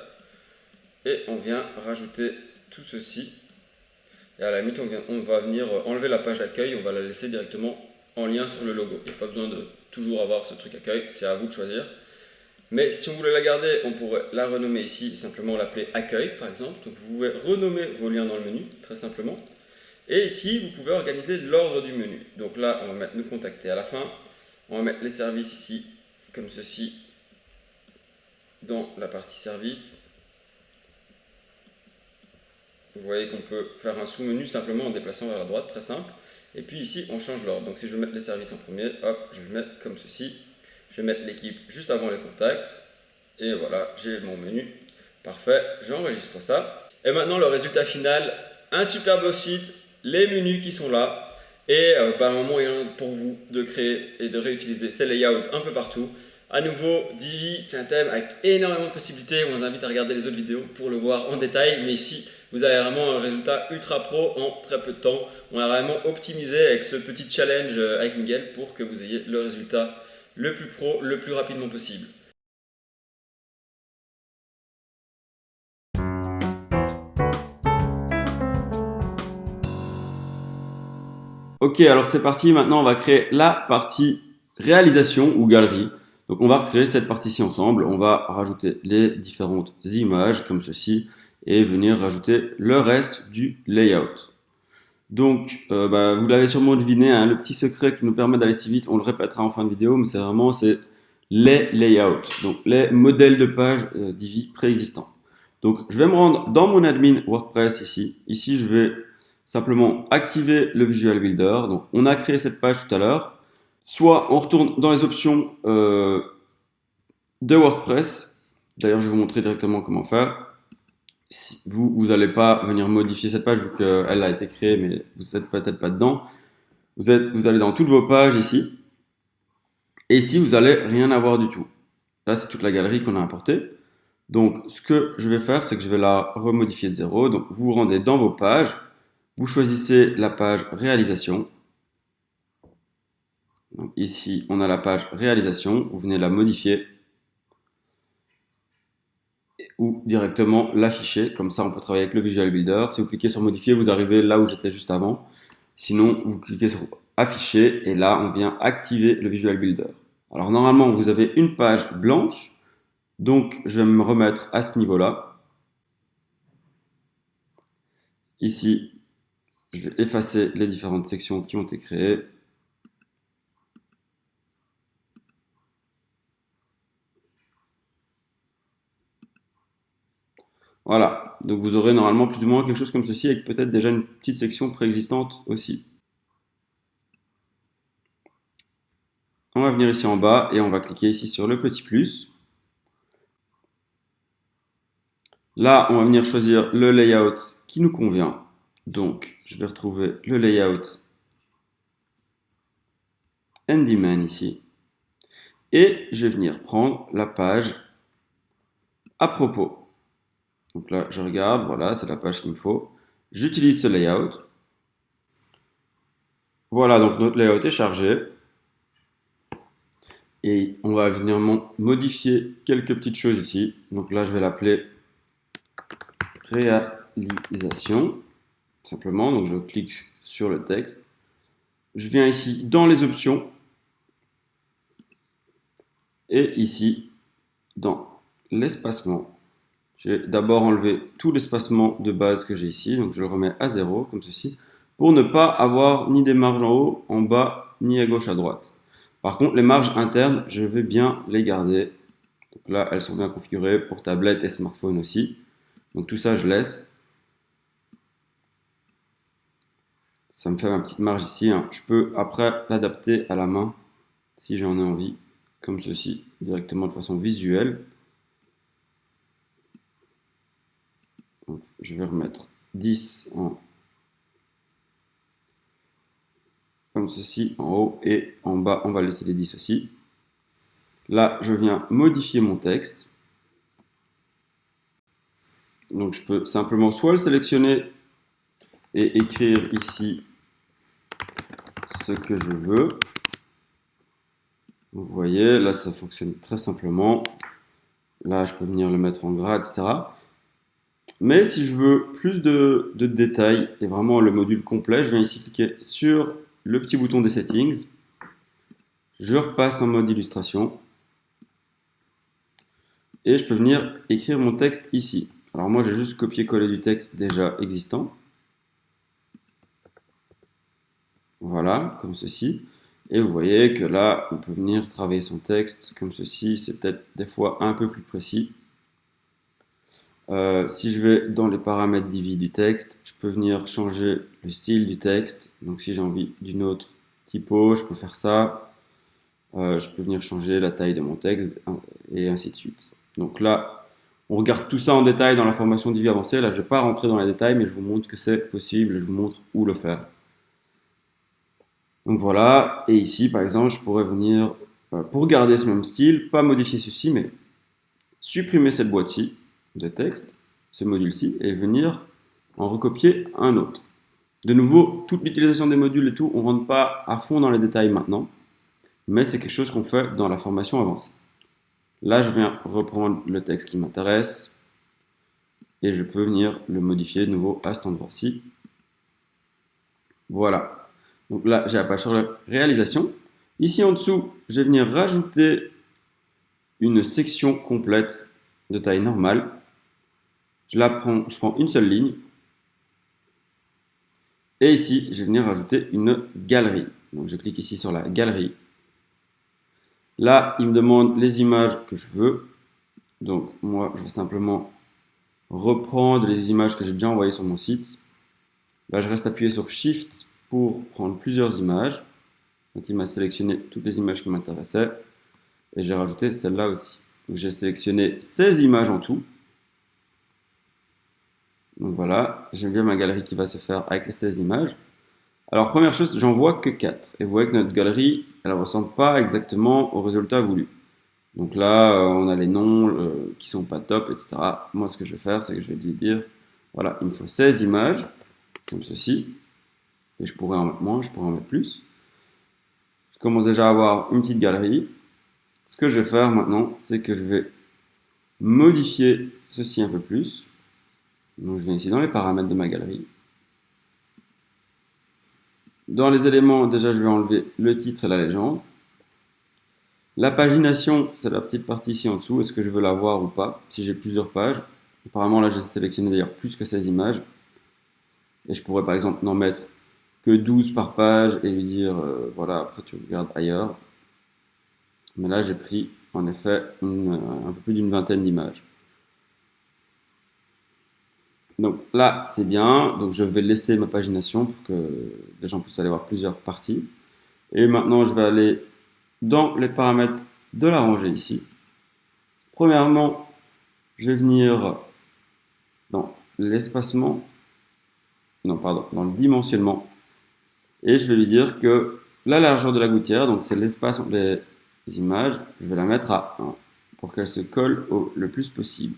Et on vient rajouter tout ceci. Et à la limite, on va venir enlever la page d'accueil, on va la laisser directement en lien sur le logo. Il n'y a pas besoin de toujours avoir ce truc accueil, c'est à vous de choisir. Mais si on voulait la garder, on pourrait la renommer ici, simplement l'appeler accueil par exemple. Donc vous pouvez renommer vos liens dans le menu, très simplement. Et ici, vous pouvez organiser l'ordre du menu. Donc là, on va mettre nous contacter à la fin. On va mettre les services ici, comme ceci, dans la partie service. Vous voyez qu'on peut faire un sous-menu simplement en déplaçant vers la droite, très simple. Et puis ici, on change l'ordre. Donc si je veux mettre les services en premier, hop, je vais le mettre comme ceci. Je vais mettre l'équipe juste avant les contacts. Et voilà, j'ai mon menu. Parfait, j'enregistre ça. Et maintenant, le résultat final, un super beau site, les menus qui sont là. Et un moyen pour vous de créer et de réutiliser ces layouts un peu partout. À nouveau, Divi, c'est un thème avec énormément de possibilités. On vous invite à regarder les autres vidéos pour le voir en détail. Mais ici, vous avez vraiment un résultat ultra pro en très peu de temps. On a vraiment optimisé avec ce petit challenge avec Miguel pour que vous ayez le résultat le plus pro, le plus rapidement possible. Ok, alors c'est parti. Maintenant, on va créer la partie réalisation ou galerie. Donc, on va recréer cette partie-ci ensemble. On va rajouter les différentes images comme ceci et venir rajouter le reste du layout. Donc, vous l'avez sûrement deviné, hein, le petit secret qui nous permet d'aller si vite, on le répétera en fin de vidéo, mais c'est les layouts, donc les modèles de pages Divi préexistants. Donc, je vais me rendre dans mon admin WordPress ici. Ici, je vais simplement activer le Visual Builder. Donc, on a créé cette page tout à l'heure. Soit on retourne dans les options de WordPress. D'ailleurs, je vais vous montrer directement comment faire. Si vous n'allez pas venir modifier cette page vu qu'elle a été créée, mais vous n'êtes peut-être pas dedans. Vous allez dans toutes vos pages ici. Et ici, vous n'allez rien avoir du tout. Là, c'est toute la galerie qu'on a importée. Donc, ce que je vais faire, c'est que je vais la remodifier de zéro. Donc, vous vous rendez dans vos pages. Vous choisissez la page réalisation. Donc, ici, on a la page réalisation. Vous venez la modifier. Ou directement l'afficher. Comme ça, on peut travailler avec le Visual Builder. Si vous cliquez sur modifier, vous arrivez là où j'étais juste avant. Sinon, vous cliquez sur afficher et là, on vient activer le Visual Builder. Alors, normalement, vous avez une page blanche. Donc, je vais me remettre à ce niveau-là. Ici, je vais effacer les différentes sections qui ont été créées. Voilà, donc vous aurez normalement plus ou moins quelque chose comme ceci avec peut-être déjà une petite section préexistante aussi. On va venir ici en bas et on va cliquer ici sur le petit plus. Là, on va venir choisir le layout qui nous convient. Donc, je vais retrouver le layout Handyman ici. Et je vais venir prendre la page à propos. Donc là, je regarde, voilà, c'est la page qu'il me faut. J'utilise ce layout. Voilà, donc notre layout est chargé. Et on va venir modifier quelques petites choses ici. Donc là, je vais l'appeler réalisation. Simplement, donc je clique sur le texte. Je viens ici dans les options. Et ici, dans l'espacement. J'ai d'abord enlevé tout l'espacement de base que j'ai ici, donc je le remets à 0, comme ceci, pour ne pas avoir ni des marges en haut, en bas, ni à gauche, à droite. Par contre, les marges internes, je vais bien les garder. Donc là, elles sont bien configurées pour tablette et smartphone aussi. Donc tout ça, je laisse. Ça me fait ma petite marge ici. Je peux après l'adapter à la main, si j'en ai envie, comme ceci, directement de façon visuelle. Donc, je vais remettre 10 comme ceci en haut et en bas on va laisser les 10 aussi. Là je viens modifier mon texte. Donc je peux simplement soit le sélectionner et écrire ici ce que je veux. Vous voyez là ça fonctionne très simplement. Là je peux venir le mettre en gras, etc. Mais si je veux plus de détails et vraiment le module complet, je viens ici cliquer sur le petit bouton des settings. Je repasse en mode illustration. Et je peux venir écrire mon texte ici. Alors moi j'ai juste copié-collé du texte déjà existant. Voilà, comme ceci. Et vous voyez que là, on peut venir travailler son texte comme ceci. C'est peut-être des fois un peu plus précis. Si je vais dans les paramètres divi du texte, je peux venir changer le style du texte. Donc si j'ai envie d'une autre typo, je peux faire ça. Je peux venir changer la taille de mon texte et ainsi de suite. Donc là, on regarde tout ça en détail dans la formation divi avancée. Là, je ne vais pas rentrer dans les détails, mais je vous montre que c'est possible et je vous montre où le faire. Donc voilà, et ici par exemple, je pourrais venir, pour garder ce même style, pas modifier ceci, mais supprimer cette boîte-ci de texte, ce module-ci, et venir en recopier un autre. De nouveau, toute l'utilisation des modules et tout, on ne rentre pas à fond dans les détails maintenant, mais c'est quelque chose qu'on fait dans la formation avancée. Là, je viens reprendre le texte qui m'intéresse, et je peux venir le modifier de nouveau à cet endroit-ci. Voilà. Donc là, j'ai la page sur la réalisation. Ici en dessous, je vais venir rajouter une section complète de taille normale. Je prends une seule ligne. Et ici, je vais venir rajouter une galerie. Donc je clique ici sur la galerie. Là, il me demande les images que je veux. Donc moi, je vais simplement reprendre les images que j'ai déjà envoyées sur mon site. Là, je reste appuyé sur Shift pour prendre plusieurs images. Donc il m'a sélectionné toutes les images qui m'intéressaient et j'ai rajouté celle-là aussi. Donc j'ai sélectionné 16 images en tout. Donc voilà, j'ai bien ma galerie qui va se faire avec les 16 images. Alors première chose, j'en vois que 4. Et vous voyez que notre galerie, elle ne ressemble pas exactement au résultat voulu. Donc là, on a les noms qui sont pas top, etc. Moi, ce que je vais faire, c'est que je vais lui dire, voilà, il me faut 16 images, comme ceci. Et je pourrais en mettre moins, je pourrais en mettre plus. Je commence déjà à avoir une petite galerie. Ce que je vais faire maintenant, c'est que je vais modifier ceci un peu plus. Donc je viens ici dans les paramètres de ma galerie. Dans les éléments, déjà je vais enlever le titre et la légende. La pagination, c'est la petite partie ici en dessous. Est-ce que je veux la voir ou pas? Si j'ai plusieurs pages. Apparemment là j'ai sélectionné d'ailleurs plus que 16 images. Et je pourrais par exemple n'en mettre que 12 par page et lui dire voilà, après tu regardes ailleurs. Mais là j'ai pris en effet un peu plus d'une vingtaine d'images. Donc là, c'est bien. Donc je vais laisser ma pagination pour que les gens puissent aller voir plusieurs parties. Et maintenant, je vais aller dans les paramètres de la rangée ici. Premièrement, je vais venir dans l'espacement. Non, pardon, dans le dimensionnement. Et je vais lui dire que la largeur de la gouttière, donc c'est l'espace entre les images, je vais la mettre à 1 pour qu'elle se colle le plus possible.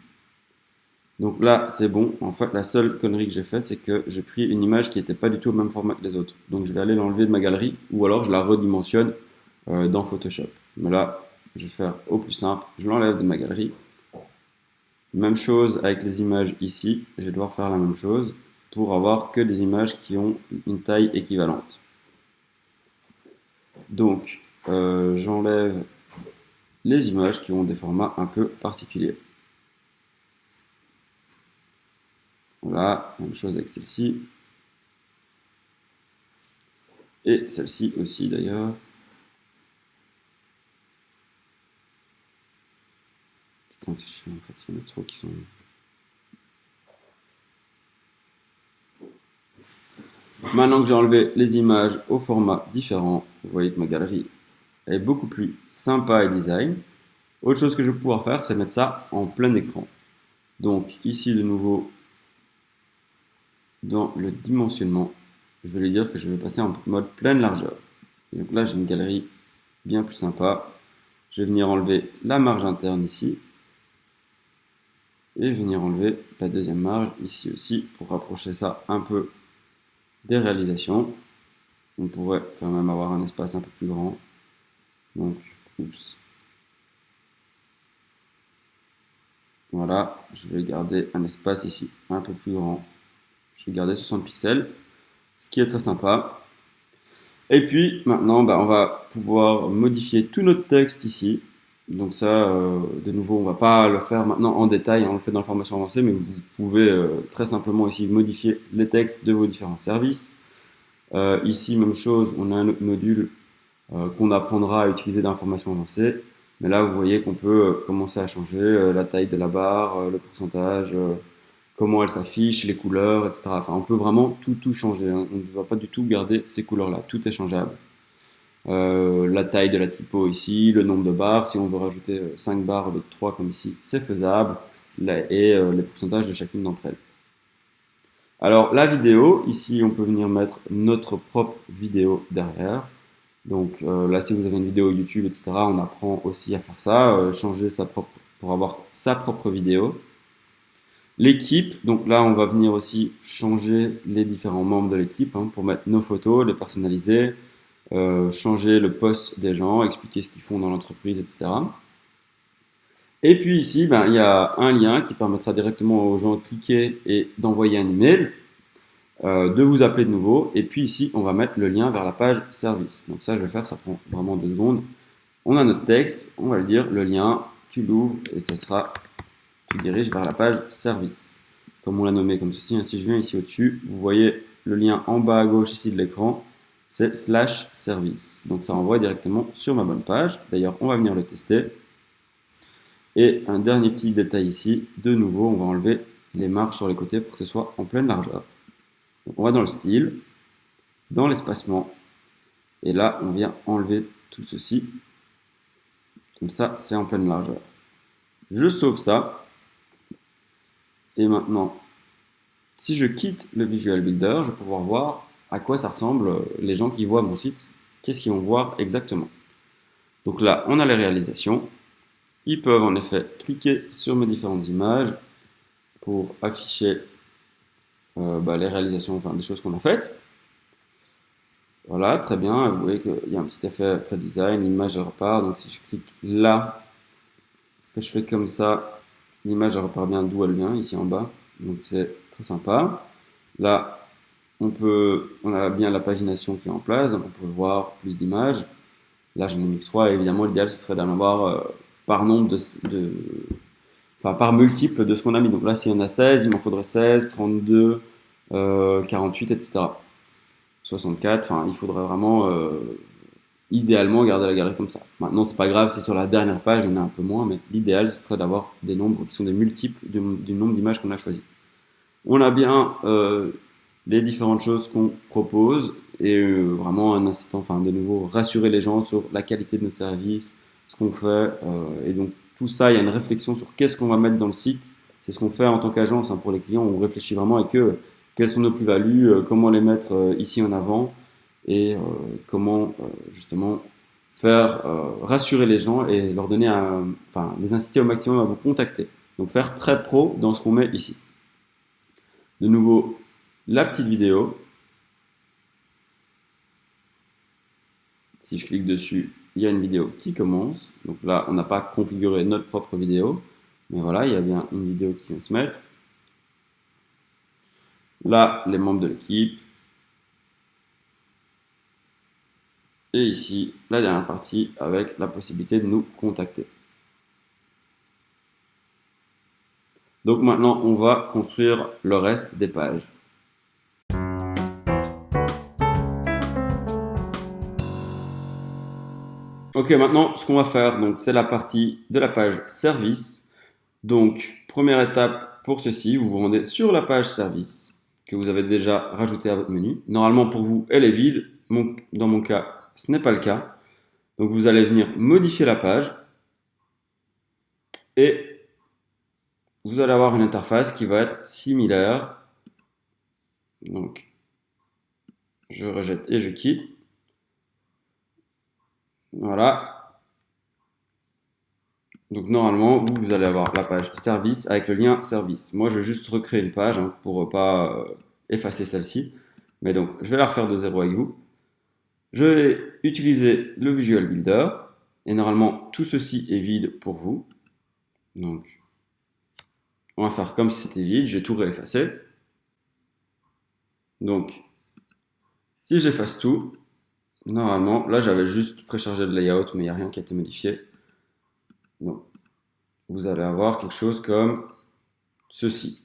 Donc là, c'est bon. En fait, la seule connerie que j'ai fait, c'est que j'ai pris une image qui n'était pas du tout au même format que les autres. Donc je vais aller l'enlever de ma galerie ou alors je la redimensionne dans Photoshop. Mais là, je vais faire au plus simple. Je l'enlève de ma galerie. Même chose avec les images ici. Je vais devoir faire la même chose pour avoir que des images qui ont une taille équivalente. Donc, j'enlève les images qui ont des formats un peu particuliers. Voilà, même chose avec celle-ci. Et celle-ci aussi d'ailleurs. Putain, c'est chiant en fait, il y en a trop qui sont... Maintenant que j'ai enlevé les images au format différent, vous voyez que ma galerie est beaucoup plus sympa et design. Autre chose que je vais pouvoir faire, c'est mettre ça en plein écran. Donc ici de nouveau, dans le dimensionnement, je vais lui dire que je vais passer en mode pleine largeur. Et donc là, j'ai une galerie bien plus sympa. Je vais venir enlever la marge interne ici. Et venir enlever la deuxième marge ici aussi pour rapprocher ça un peu des réalisations. On pourrait quand même avoir un espace un peu plus grand. Donc, oups. Voilà, je vais garder un espace ici un peu plus grand. Je vais garder 60 pixels, ce qui est très sympa. Et puis maintenant, on va pouvoir modifier tout notre texte ici. Donc ça, de nouveau, on ne va pas le faire maintenant en détail, on le fait dans la formation avancée, mais vous pouvez très simplement ici modifier les textes de vos différents services. Ici, même chose, on a un autre module qu'on apprendra à utiliser dans la formation avancée. Mais là, vous voyez qu'on peut commencer à changer la taille de la barre, le pourcentage, comment elle s'affiche, les couleurs, etc. Enfin, on peut vraiment tout changer. Hein. On ne va pas du tout garder ces couleurs-là. Tout est changeable. La taille de la typo ici, le nombre de barres. Si on veut rajouter 5 barres au lieu de 3 comme ici, c'est faisable. Et les pourcentages de chacune d'entre elles. Alors, la vidéo, ici, on peut venir mettre notre propre vidéo derrière. Donc là, si vous avez une vidéo YouTube, etc., on apprend aussi à faire ça, changer pour avoir sa propre vidéo. L'équipe, donc là, on va venir aussi changer les différents membres de l'équipe pour mettre nos photos, les personnaliser, changer le poste des gens, expliquer ce qu'ils font dans l'entreprise, etc. Et puis ici, il y a un lien qui permettra directement aux gens de cliquer et d'envoyer un email. De vous appeler de nouveau, et puis ici on va mettre le lien vers la page service. Donc ça je vais faire, ça prend vraiment 2 secondes. On a notre texte, on va le dire, le lien, tu l'ouvres et ça sera, tu diriges vers la page service. Comme on l'a nommé comme ceci, si je viens ici au-dessus, vous voyez le lien en bas à gauche ici de l'écran, c'est /service. Donc ça envoie directement sur ma bonne page. D'ailleurs on va venir le tester. Et un dernier petit détail ici, de nouveau on va enlever les marges sur les côtés pour que ce soit en pleine largeur. Donc on va dans le style, dans l'espacement, Et là, on vient enlever tout ceci. Comme ça, c'est en pleine largeur. Je sauve ça. Et maintenant, si je quitte le Visual Builder, je vais pouvoir voir à quoi ça ressemble les gens qui voient mon site. Qu'est-ce qu'ils vont voir exactement. Donc là, on a les réalisations. Ils peuvent en effet cliquer sur mes différentes images pour afficher les réalisations, enfin des choses qu'on a faites. Voilà, très bien. Vous voyez qu'il y a un petit effet très design, l'image repart. Donc si je clique là, que je fais comme ça, l'image repart bien d'où elle vient, ici en bas. Donc c'est très sympa. Là, on a bien la pagination qui est en place, donc on peut voir plus d'images. Là, j'en ai mis que 3, et évidemment, l'idéal, ce serait d'en avoir par nombre enfin, par multiple de ce qu'on a mis. Donc là, s'il y en a 16, il m'en faudrait 16, 32, 48, etc. 64, enfin, il faudrait vraiment, idéalement, garder la galerie comme ça. Maintenant, c'est pas grave, c'est sur la dernière page, il y en a un peu moins, mais l'idéal, ce serait d'avoir des nombres qui sont des multiples du nombre d'images qu'on a choisi. On a bien les différentes choses qu'on propose et vraiment un incitant, enfin de nouveau rassurer les gens sur la qualité de nos services, ce qu'on fait et donc tout ça, il y a une réflexion sur qu'est-ce qu'on va mettre dans le site. C'est ce qu'on fait en tant qu'agence pour les clients. On réfléchit vraiment avec eux quelles sont nos plus-values, comment les mettre ici en avant et comment justement faire rassurer les gens et leur donner enfin les inciter au maximum à vous contacter. Donc faire très pro dans ce qu'on met ici. De nouveau, la petite vidéo. Si je clique dessus, il y a une vidéo qui commence. Donc là, on n'a pas configuré notre propre vidéo. Mais voilà, il y a bien une vidéo qui vient se mettre. Là, les membres de l'équipe. Et ici, la dernière partie avec la possibilité de nous contacter. Donc maintenant, on va construire le reste des pages. Ok, maintenant, ce qu'on va faire, donc, c'est la partie de la page service. Donc, première étape pour ceci, vous vous rendez sur la page service que vous avez déjà rajoutée à votre menu. Normalement, pour vous, elle est vide. Dans mon cas, ce n'est pas le cas. Donc, vous allez venir modifier la page et vous allez avoir une interface qui va être similaire. Donc, je rejette et je quitte. Voilà. Donc normalement, vous allez avoir la page service avec le lien service. Moi, je vais juste recréer une page pour ne pas effacer celle-ci. Mais donc, je vais la refaire de zéro avec vous. Je vais utiliser le Visual Builder. Et normalement, tout ceci est vide pour vous. Donc, on va faire comme si c'était vide. Je vais tout réeffacer. Donc, si j'efface tout, normalement, là, j'avais juste préchargé le layout, mais il n'y a rien qui a été modifié. Donc, vous allez avoir quelque chose comme ceci.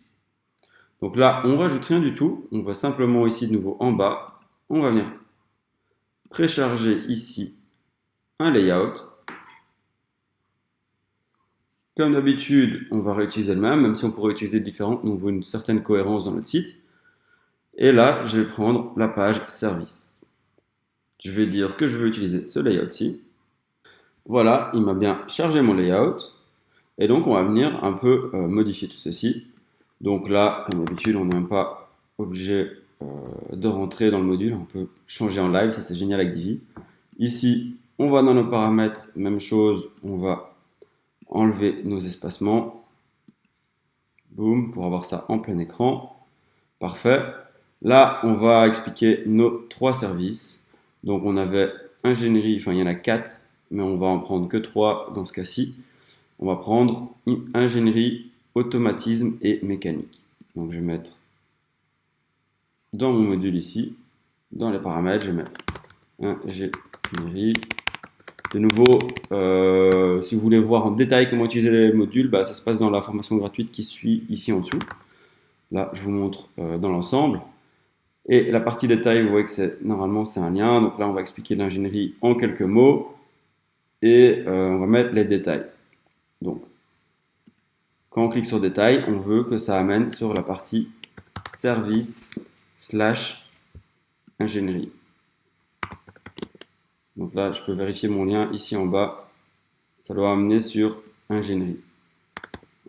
Donc là, on rajoute rien du tout. On va simplement ici de nouveau en bas. On va venir précharger ici un layout. Comme d'habitude, on va réutiliser le même si on pourrait utiliser différents. Nous voulons une certaine cohérence dans notre site. Et là, je vais prendre la page service. Je vais dire que je veux utiliser ce layout-ci. Voilà, il m'a bien chargé mon layout. Et donc, on va venir un peu modifier tout ceci. Donc là, comme d'habitude, on n'est même pas obligé de rentrer dans le module. On peut changer en live, ça c'est génial avec Divi. Ici, on va dans nos paramètres, même chose, on va enlever nos espacements. Boum, pour avoir ça en plein écran. Parfait. Là, on va expliquer nos 3 services. Donc on avait ingénierie, enfin il y en a 4, mais on va en prendre que 3 dans ce cas-ci. On va prendre ingénierie, automatisme et mécanique. Donc je vais mettre dans mon module ici, dans les paramètres, je vais mettre ingénierie. De nouveau, si vous voulez voir en détail comment utiliser les modules, ça se passe dans la formation gratuite qui suit ici en dessous. Là, je vous montre dans l'ensemble. Et la partie détail, vous voyez que normalement c'est un lien. Donc là, on va expliquer l'ingénierie en quelques mots. Et on va mettre les détails. Donc, quand on clique sur détail, on veut que ça amène sur la partie service / ingénierie. Donc là, je peux vérifier mon lien ici en bas. Ça doit amener sur ingénierie.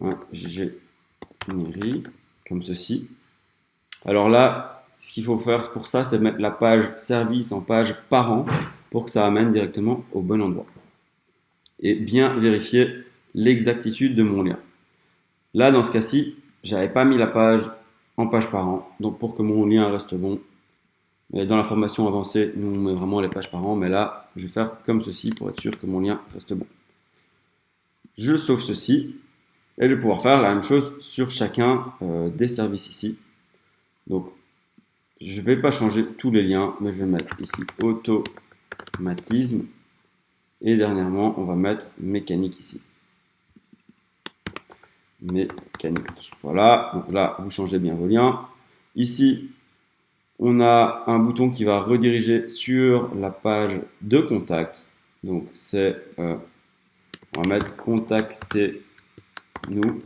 Ingénierie, comme ceci. Alors là, ce qu'il faut faire pour ça, c'est mettre la page service en page parent pour que ça amène directement au bon endroit. Et bien vérifier l'exactitude de mon lien. Là, dans ce cas-ci, j'avais pas mis la page en page parent. Donc pour que mon lien reste bon, et dans la formation avancée, nous on met vraiment les pages parents, mais là, je vais faire comme ceci pour être sûr que mon lien reste bon. Je sauve ceci et je vais pouvoir faire la même chose sur chacun des services ici. Donc, je ne vais pas changer tous les liens, mais je vais mettre ici automatisme et dernièrement, on va mettre mécanique ici. Mécanique. Voilà, donc là, vous changez bien vos liens. Ici, on a un bouton qui va rediriger sur la page de contact. Donc, c'est, on va mettre contactez nous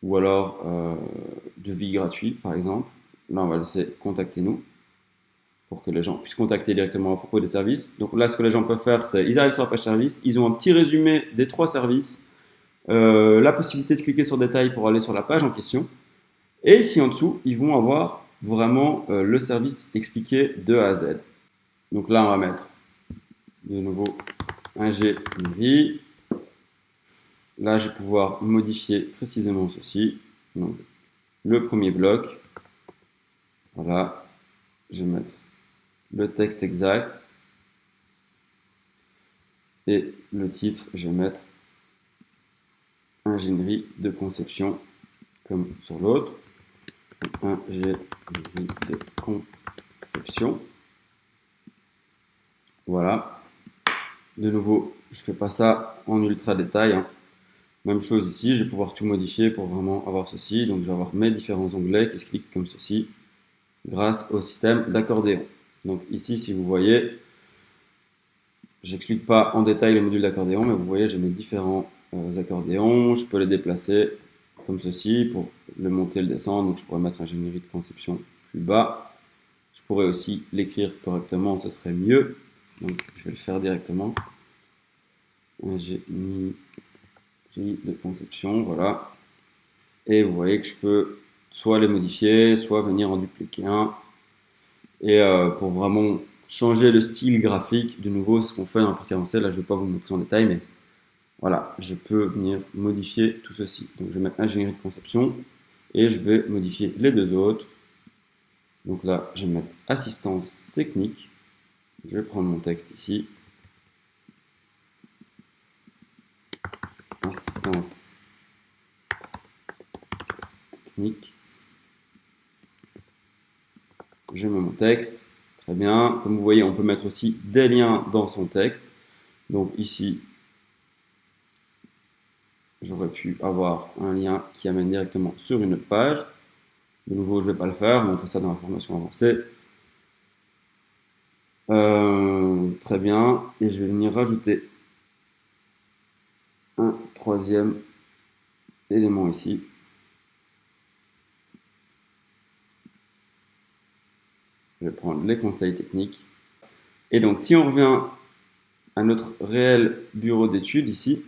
ou alors devis gratuit par exemple. Là on va laisser contactez nous pour que les gens puissent contacter directement à propos des services. Donc là ce que les gens peuvent faire, c'est ils arrivent sur la page service, ils ont un petit résumé des 3 services, la possibilité de cliquer sur détail pour aller sur la page en question, et ici en dessous ils vont avoir vraiment le service expliqué de A à Z. Donc là on va mettre de nouveau ingénierie. Là, je vais pouvoir modifier précisément ceci. Donc, le premier bloc, voilà, je vais mettre le texte exact et le titre, je vais mettre ingénierie de conception comme sur l'autre. Ingénierie de conception. Voilà. De nouveau, je ne fais pas ça en ultra détail, hein. Même chose ici, je vais pouvoir tout modifier pour vraiment avoir ceci. Donc je vais avoir mes différents onglets qui se cliquent comme ceci grâce au système d'accordéon. Donc ici, si vous voyez, j'explique pas en détail le module d'accordéon, mais vous voyez, j'ai mes différents accordéons. Je peux les déplacer comme ceci pour le monter et le descendre. Donc je pourrais mettre ingénierie de conception plus bas. Je pourrais aussi l'écrire correctement, ce serait mieux. Donc je vais le faire directement. Ingénierie de conception, voilà. Et vous voyez que je peux soit les modifier, soit venir en dupliquer un. Et pour vraiment changer le style graphique, de nouveau, ce qu'on fait dans la partie avancée, là je ne vais pas vous montrer en détail, mais voilà, je peux venir modifier tout ceci. Donc je vais mettre ingénierie de conception et je vais modifier les 2 autres. Donc là, je vais mettre assistance technique. Je vais prendre mon texte ici. Assistance technique. Je mets mon texte. Très bien. Comme vous voyez, on peut mettre aussi des liens dans son texte. Donc ici, j'aurais pu avoir un lien qui amène directement sur une autre page. De nouveau, je ne vais pas le faire, mais on fait ça dans la formation avancée. Très bien. Et je vais venir rajouter un 3e élément ici. Je vais prendre les conseils techniques. Et donc, si on revient à notre réel bureau d'études ici,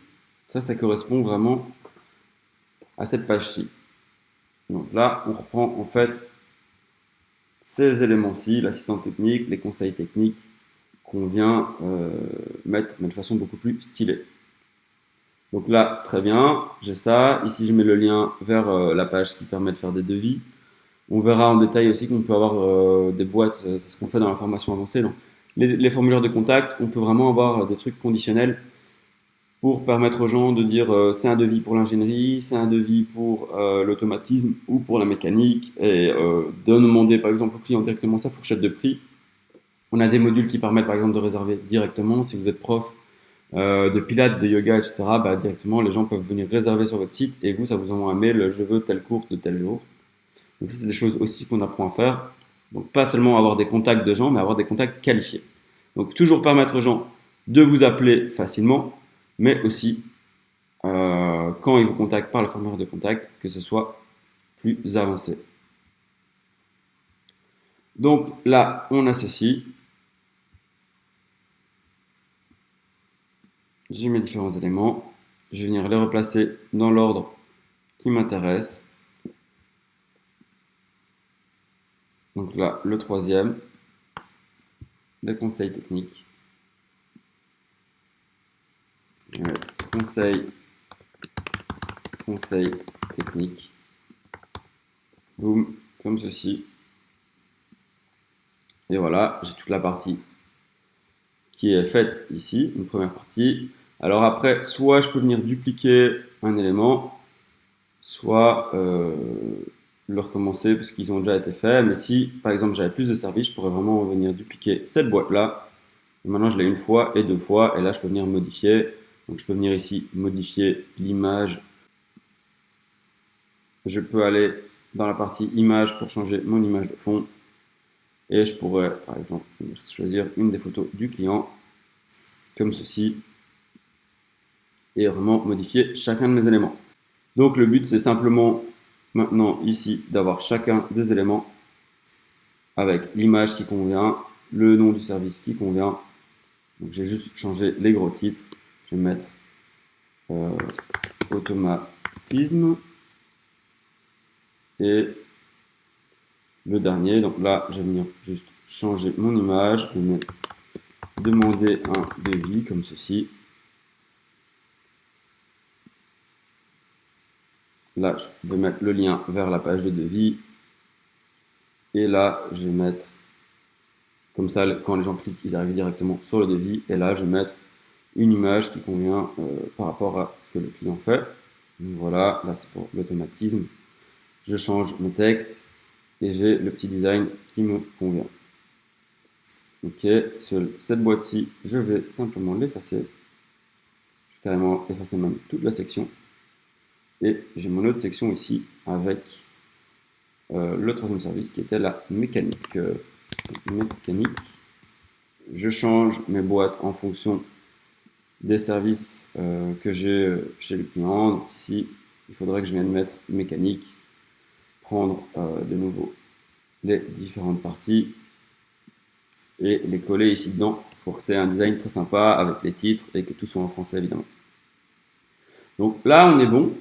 ça correspond vraiment à cette page-ci. Donc là, on reprend en fait ces éléments-ci, l'assistant technique, les conseils techniques qu'on vient mettre mais de façon beaucoup plus stylée. Donc là, très bien, j'ai ça. Ici, je mets le lien vers la page qui permet de faire des devis. On verra en détail aussi qu'on peut avoir des boîtes, c'est ce qu'on fait dans la formation avancée. Donc, les formulaires de contact, on peut vraiment avoir des trucs conditionnels pour permettre aux gens de dire c'est un devis pour l'ingénierie, c'est un devis pour l'automatisme ou pour la mécanique, et de demander par exemple au client directement sa fourchette de prix. On a des modules qui permettent par exemple de réserver directement. Si vous êtes prof de pilates, de yoga, etc., bah, directement les gens peuvent venir réserver sur votre site et vous, ça vous envoie un mail, je veux tel cours de tel jour. Donc ça, c'est des choses aussi qu'on apprend à faire. Donc pas seulement avoir des contacts de gens, mais avoir des contacts qualifiés. Donc toujours permettre aux gens de vous appeler facilement, mais aussi quand ils vous contactent par le formulaire de contact, que ce soit plus avancé. Donc là, on a ceci. J'ai mes différents éléments. Je vais venir les replacer dans l'ordre qui m'intéresse. Donc là, le troisième, les conseils techniques. Conseil technique. Boum, comme ceci. Et voilà, j'ai toute la partie qui est faite ici, une première partie. Alors après, soit je peux venir dupliquer un élément, soit le recommencer parce qu'ils ont déjà été faits. Mais si, par exemple, j'avais plus de services, je pourrais vraiment venir dupliquer cette boîte-là. Maintenant, je l'ai une fois et deux fois, et là, je peux venir modifier. Donc, je peux venir ici modifier l'image. Je peux aller dans la partie image pour changer mon image de fond. Et je pourrais, par exemple, choisir une des photos du client, comme ceci, et vraiment modifier chacun de mes éléments. Donc le but, c'est simplement maintenant ici d'avoir chacun des éléments avec l'image qui convient, le nom du service qui convient. Donc j'ai juste changé les gros titres. Je vais mettre automatisme et le dernier. Donc là, je vais venir juste changer mon image. Je vais demander un devis comme ceci. Là, je vais mettre le lien vers la page de devis. Et là, je vais mettre, comme ça, quand les gens cliquent, ils arrivent directement sur le devis. Et là, je vais mettre une image qui convient par rapport à ce que le client fait. Donc voilà, là, c'est pour l'automatisme. Je change mes textes et j'ai le petit design qui me convient. Ok, cette boîte-ci, je vais simplement l'effacer. Je vais carrément effacer même toute la section. Et j'ai mon autre section ici avec le troisième service qui était la mécanique. Je change mes boîtes en fonction des services que j'ai chez le client. Donc ici, il faudrait que je vienne mettre mécanique, prendre de nouveau les différentes parties et les coller ici dedans pour que c'est un design très sympa avec les titres et que tout soit en français évidemment. Donc là, on est bon.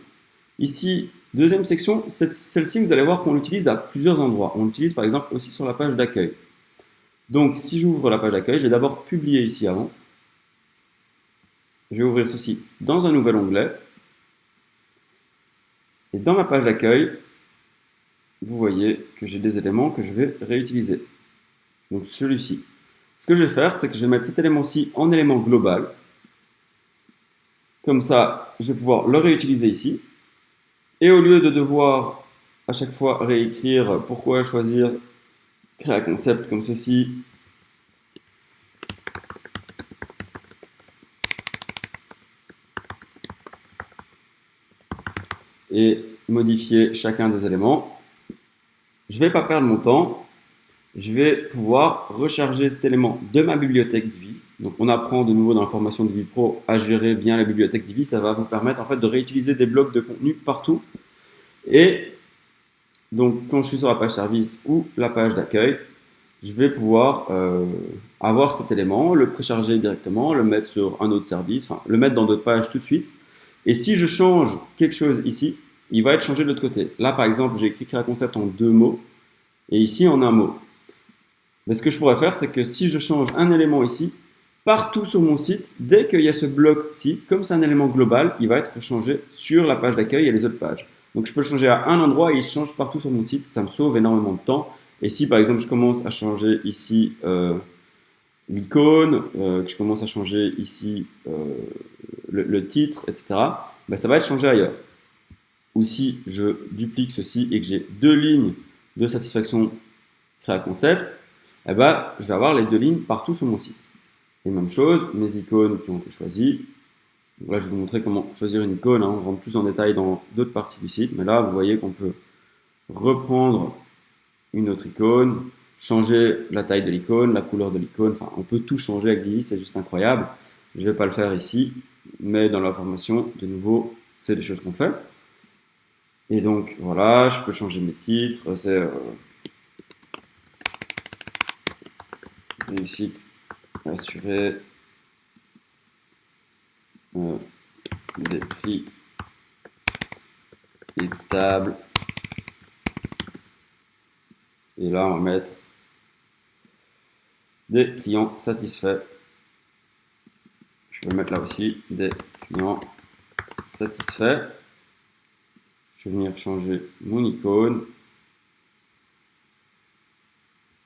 Ici, deuxième section, celle-ci, vous allez voir qu'on l'utilise à plusieurs endroits. On l'utilise par exemple aussi sur la page d'accueil. Donc, si j'ouvre la page d'accueil, je vais d'abord publier ici avant. Je vais ouvrir ceci dans un nouvel onglet. Et dans ma page d'accueil, vous voyez que j'ai des éléments que je vais réutiliser. Donc, celui-ci. Ce que je vais faire, c'est que je vais mettre cet élément-ci en élément global. Comme ça, je vais pouvoir le réutiliser ici. Et au lieu de devoir à chaque fois réécrire pourquoi choisir créer un concept comme ceci, et modifier chacun des éléments, je ne vais pas perdre mon temps. Je vais pouvoir recharger cet élément de ma bibliothèque Divi. Donc on apprend de nouveau dans la formation Divi Pro à gérer bien la bibliothèque Divi. Ça va vous permettre en fait de réutiliser des blocs de contenu partout. Et donc quand je suis sur la page service ou la page d'accueil, je vais pouvoir avoir cet élément, le précharger directement, le mettre sur un autre service, enfin, le mettre dans d'autres pages tout de suite. Et si je change quelque chose ici, il va être changé de l'autre côté. Là, par exemple, j'ai écrit créer un concept en 2 mots et ici en 1 mot. Mais ce que je pourrais faire, c'est que si je change un élément ici, partout sur mon site, dès qu'il y a ce bloc-ci, comme c'est un élément global, il va être changé sur la page d'accueil et les autres pages. Donc je peux le changer à un endroit et il change partout sur mon site. Ça me sauve énormément de temps. Et si par exemple je commence à changer ici l'icône, que je commence à changer ici le titre, etc., ben, ça va être changé ailleurs. Ou si je duplique ceci et que j'ai 2 lignes de satisfaction créa concept, eh ben, je vais avoir les 2 lignes partout sur mon site. Et même chose, mes icônes qui ont été choisies. Donc là, je vais vous montrer comment choisir une icône. On rentre plus en détail dans d'autres parties du site. Mais là, vous voyez qu'on peut reprendre une autre icône, changer la taille de l'icône, la couleur de l'icône. Enfin, on peut tout changer avec Divi, c'est juste incroyable. Je ne vais pas le faire ici, mais dans la formation, de nouveau, c'est des choses qu'on fait. Et donc, voilà, je peux changer mes titres. C'est réussite assurée. défi équitable. Et là, on va mettre des clients satisfaits. Je peux le mettre là aussi, des clients satisfaits. Je vais venir changer mon icône.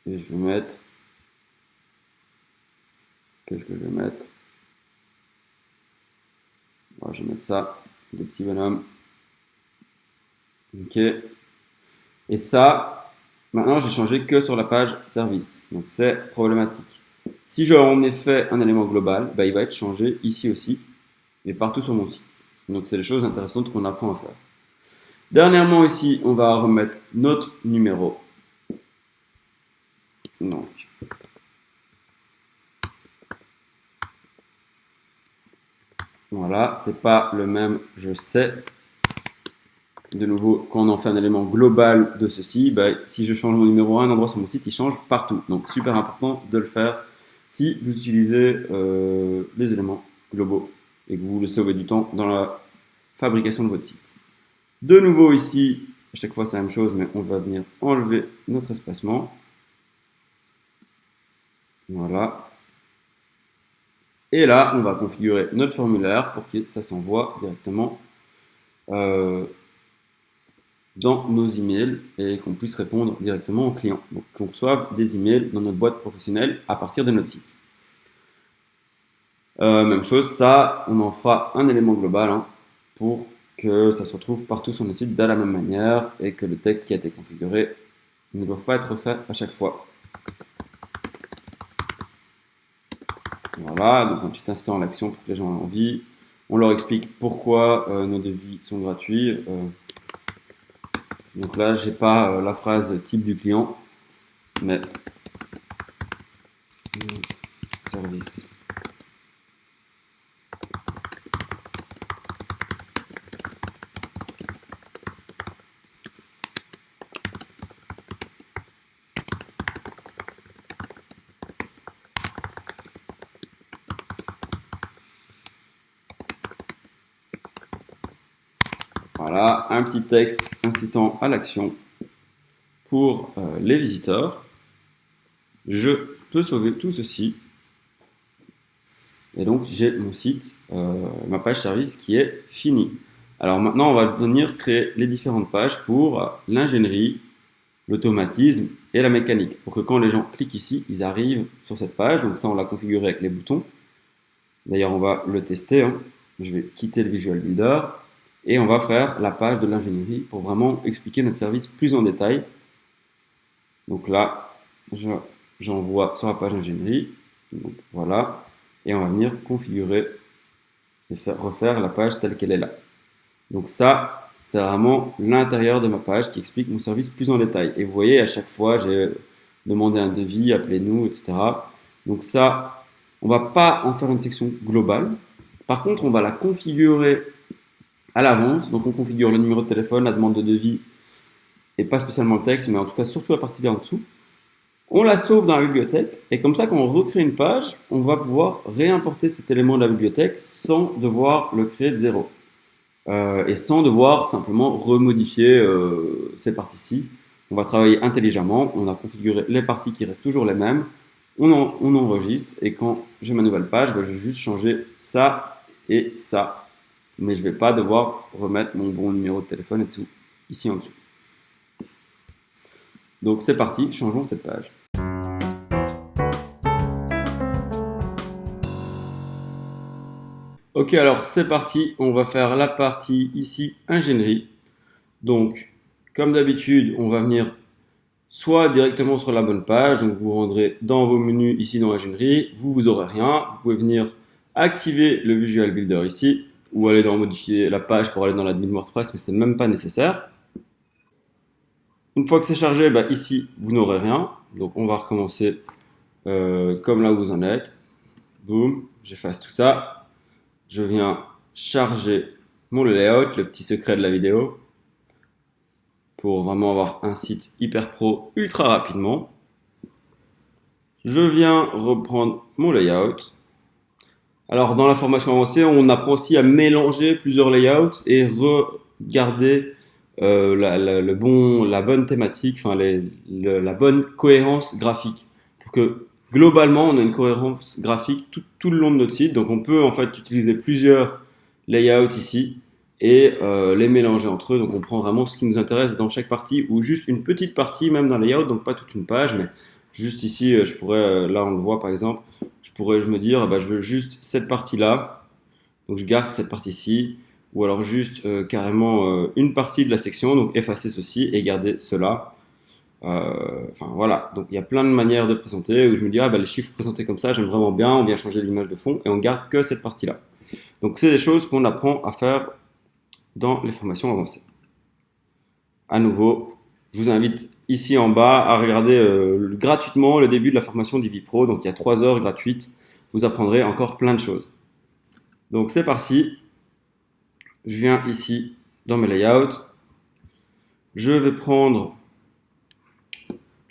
Et je vais mettre... Qu'est-ce que je vais mettre? Bon, je vais mettre ça, des petits bonhommes. Ok. Et ça, maintenant, j'ai changé que sur la page service. Donc, c'est problématique. Si j'en ai fait un élément global, il va être changé ici aussi, et partout sur mon site. Donc, c'est des choses intéressantes qu'on apprend à faire. Dernièrement, ici, on va remettre notre numéro. Donc, voilà, c'est pas le même, je sais. De nouveau, quand on en fait un élément global de ceci, si je change mon numéro à un endroit sur mon site, il change partout. Donc, super important de le faire si vous utilisez des éléments globaux et que vous voulez sauver du temps dans la fabrication de votre site. De nouveau ici, à chaque fois c'est la même chose, mais on va venir enlever notre espacement. Voilà. Et là, on va configurer notre formulaire pour que ça s'envoie directement dans nos emails et qu'on puisse répondre directement aux clients. Donc, qu'on reçoive des emails dans notre boîte professionnelle à partir de notre site. Même chose, ça, on en fera un élément global pour que ça se retrouve partout sur notre site de la même manière et que le texte qui a été configuré ne doit pas être fait à chaque fois. Voilà, donc un petit instant à l'action pour que les gens aient envie. On leur explique pourquoi nos devis sont gratuits. Donc là, j'ai pas la phrase type du client, mais service. Voilà, un petit texte incitant à l'action pour les visiteurs. Je peux sauver tout ceci. Et donc, j'ai mon site, ma page service qui est finie. Alors maintenant, on va venir créer les différentes pages pour l'ingénierie, l'automatisme et la mécanique. Pour que quand les gens cliquent ici, ils arrivent sur cette page. Donc ça, on l'a configuré avec les boutons. D'ailleurs, on va le tester. Je vais quitter le Visual Builder. Et on va faire la page de l'ingénierie pour vraiment expliquer notre service plus en détail. Donc là, j'envoie sur la page ingénierie. Donc voilà. Et on va venir configurer et refaire la page telle qu'elle est là. Donc ça, c'est vraiment l'intérieur de ma page qui explique mon service plus en détail. Et vous voyez, à chaque fois, j'ai demandé un devis, appelez-nous, etc. Donc ça, on ne va pas en faire une section globale. Par contre, on va la configurer à l'avance. Donc on configure le numéro de téléphone, la demande de devis, et pas spécialement le texte, mais en tout cas surtout la partie là en dessous. On la sauve dans la bibliothèque, et comme ça, quand on recrée une page, on va pouvoir réimporter cet élément de la bibliothèque sans devoir le créer de zéro. Et sans devoir simplement remodifier ces parties-ci. On va travailler intelligemment, on a configuré les parties qui restent toujours les mêmes, on enregistre, et quand j'ai ma nouvelle page, je vais juste changer ça et ça. Mais je ne vais pas devoir remettre mon bon numéro de téléphone ici en dessous. Donc c'est parti, changeons cette page. Ok, alors c'est parti, on va faire la partie ici ingénierie. Donc, comme d'habitude, on va venir soit directement sur la bonne page, donc vous rendrez dans vos menus ici dans l'ingénierie, vous aurez rien, vous pouvez venir activer le Visual Builder ici, ou aller dans modifier la page pour aller dans l'admin WordPress, mais c'est même pas nécessaire. Une fois que c'est chargé, ici, vous n'aurez rien. Donc, on va recommencer comme là où vous en êtes. Boum, j'efface tout ça. Je viens charger mon layout, le petit secret de la vidéo, pour vraiment avoir un site hyper pro ultra rapidement. Je viens reprendre mon layout. Alors, dans la formation avancée, on apprend aussi à mélanger plusieurs layouts et regarder la bonne thématique, enfin la bonne cohérence graphique. Pour que globalement, on a une cohérence graphique tout le long de notre site. Donc, on peut en fait utiliser plusieurs layouts ici et les mélanger entre eux. Donc, on prend vraiment ce qui nous intéresse dans chaque partie ou juste une petite partie, même d'un layout, donc pas toute une page, mais juste ici, je pourrais, là on le voit par exemple, je me dire, bah, je veux juste cette partie-là, donc je garde cette partie-ci, ou alors juste carrément une partie de la section, donc effacer ceci et garder cela. Enfin voilà, donc il y a plein de manières de présenter où je me dis, ah bah les chiffres présentés comme ça, j'aime vraiment bien, on vient changer l'image de fond et on garde que cette partie-là. Donc c'est des choses qu'on apprend à faire dans les formations avancées. À nouveau, je vous invite ici en bas à regarder gratuitement le début de la formation Divi Pro. Donc il y a 3 heures gratuites. Vous apprendrez encore plein de choses. Donc c'est parti. Je viens ici dans mes layouts. Je vais prendre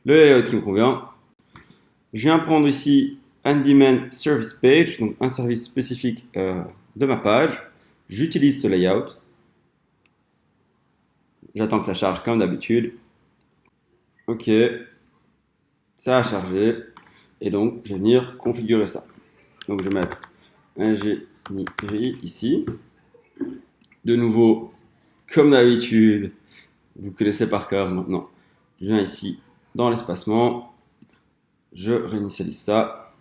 le layout qui me convient. Je viens prendre ici On-Demand Service Page, donc un service spécifique de ma page. J'utilise ce layout. J'attends que ça charge comme d'habitude. Ok, ça a chargé. Et donc, je vais venir configurer ça. Donc, je vais mettre ingénierie ici. De nouveau, comme d'habitude, vous connaissez par cœur maintenant. Je viens ici dans l'espacement. Je réinitialise ça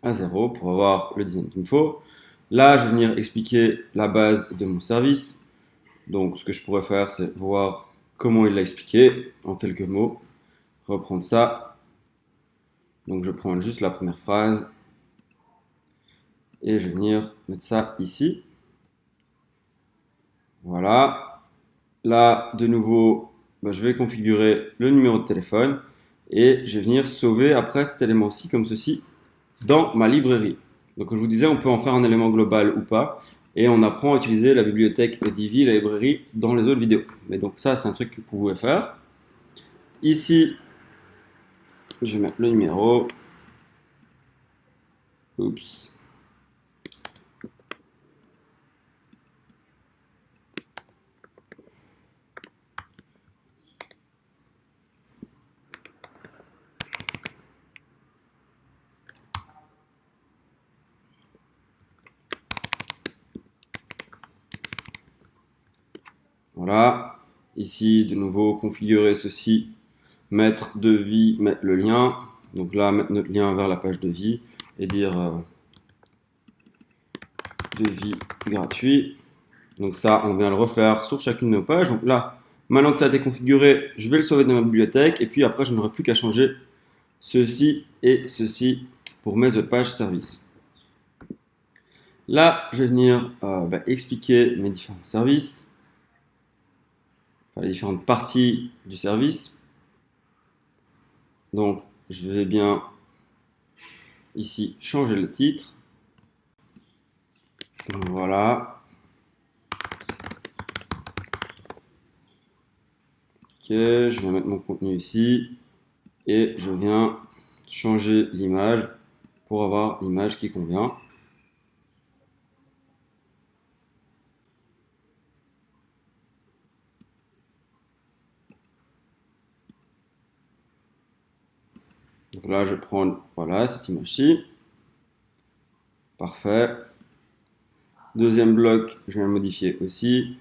à 0 pour avoir le design qu'il me faut. Là, je vais venir expliquer la base de mon service. Donc, ce que je pourrais faire, c'est voir comment il l'a expliqué en quelques mots. Reprendre ça. Donc, je prends juste la première phrase. Et je vais venir mettre ça ici. Voilà. Là, de nouveau, je vais configurer le numéro de téléphone. Et je vais venir sauver après cet élément-ci, comme ceci, dans ma librairie. Donc, comme je vous disais, on peut en faire un élément global ou pas. Et on apprend à utiliser la bibliothèque Divi, la librairie, dans les autres vidéos. Mais donc ça, c'est un truc que vous pouvez faire. Ici, je vais mettre le numéro. Oups. Voilà. Ici, de nouveau, configurer ceci. Mettre devis, mettre le lien. Donc là, mettre notre lien vers la page devis et dire devis gratuit. Donc ça, on vient le refaire sur chacune de nos pages. Donc là, maintenant que ça a été configuré, je vais le sauver dans ma bibliothèque. Et puis après, je n'aurai plus qu'à changer ceci et ceci pour mes autres pages services. Là, je vais venir expliquer mes différents services. Enfin, les différentes parties du service. Donc, je vais bien ici changer le titre. Voilà. Ok, je vais mettre mon contenu ici. Et je viens changer l'image pour avoir l'image qui convient. Donc là, je prends voilà, cette image-ci. Parfait. Deuxième bloc, je viens le modifier aussi.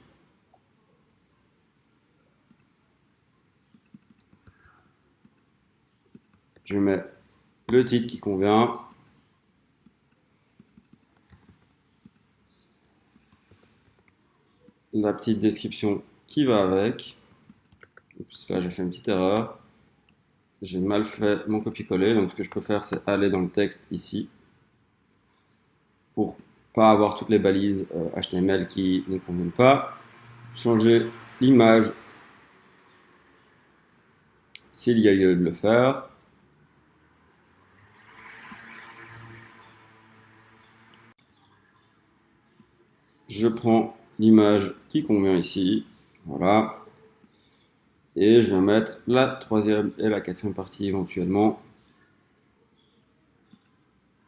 Je mets le titre qui convient. La petite description qui va avec. Oups, là, j'ai fait une petite erreur. J'ai mal fait mon copier-coller. Donc, ce que je peux faire, c'est aller dans le texte ici pour pas avoir toutes les balises HTML qui ne conviennent pas. Changer l'image s'il y a lieu de le faire. Je prends l'image qui convient ici. Voilà. Et je vais mettre la troisième et la quatrième partie éventuellement.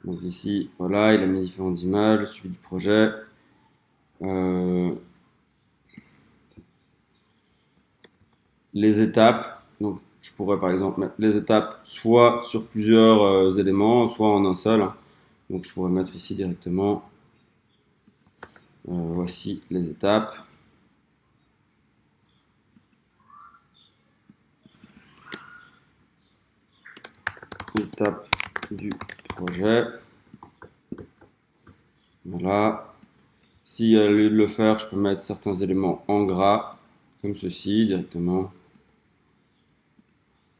Donc ici, voilà, il a mis différentes images, le suivi du projet. Les étapes. Donc je pourrais par exemple mettre les étapes soit sur plusieurs éléments, soit en un seul. Donc je pourrais mettre ici directement. Voici les étapes. Étape du projet. Voilà. Si à lieu de le faire, je peux mettre certains éléments en gras, comme ceci, directement.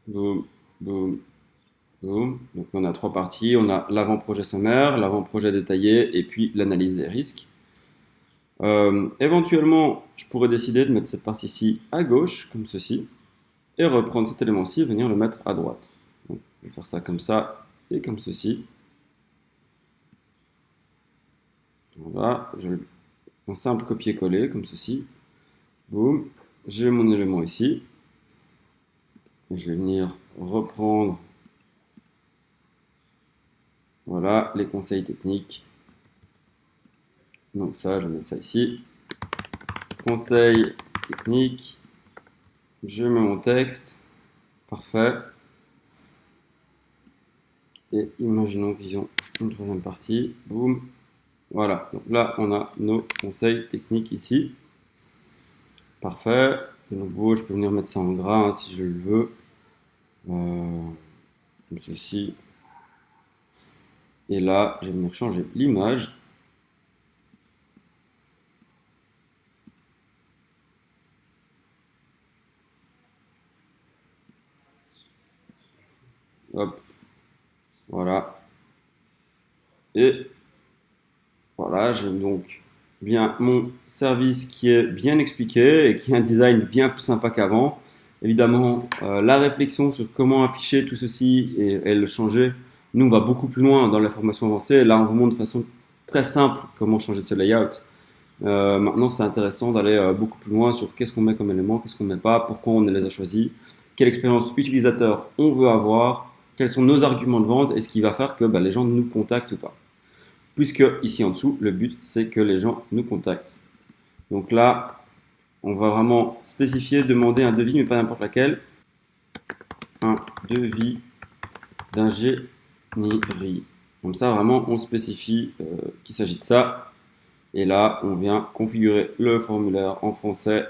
Boum, boum, boum. Donc on a 3 parties. On a l'avant-projet sommaire, l'avant-projet détaillé et puis l'analyse des risques. Éventuellement, je pourrais décider de mettre cette partie-ci à gauche, comme ceci, et reprendre cet élément-ci et venir le mettre à droite. Donc, je vais faire ça comme ça et comme ceci. Voilà, un simple copier-coller comme ceci. Boum, j'ai mon élément ici. Je vais venir reprendre, voilà, les conseils techniques. Donc ça, je vais mettre ça ici. Conseils techniques. Je mets mon texte. Parfait. Et imaginons qu'ils ont une troisième partie. Boum. Voilà. Donc là, on a nos conseils techniques ici. Parfait. De nouveau, je peux venir mettre ça en gras hein, si je le veux. Comme ceci. Et là, je vais venir changer l'image. Hop. Voilà. Et voilà, j'ai donc bien mon service qui est bien expliqué et qui a un design bien plus sympa qu'avant. Évidemment, la réflexion sur comment afficher tout ceci et le changer, nous, on va beaucoup plus loin dans la formation avancée. Là, on vous montre de façon très simple comment changer ce layout. Maintenant, c'est intéressant d'aller beaucoup plus loin sur qu'est-ce qu'on met comme élément, qu'est-ce qu'on met pas, pourquoi on les a choisis, quelle expérience utilisateur on veut avoir, quels sont nos arguments de vente et ce qui va faire que les gens nous contactent ou pas. Puisque ici en dessous, le but c'est que les gens nous contactent. Donc là, on va vraiment spécifier, demander un devis, mais pas n'importe laquelle. Un devis d'ingénierie. Comme ça, vraiment, on spécifie qu'il s'agit de ça. Et là, on vient configurer le formulaire en français.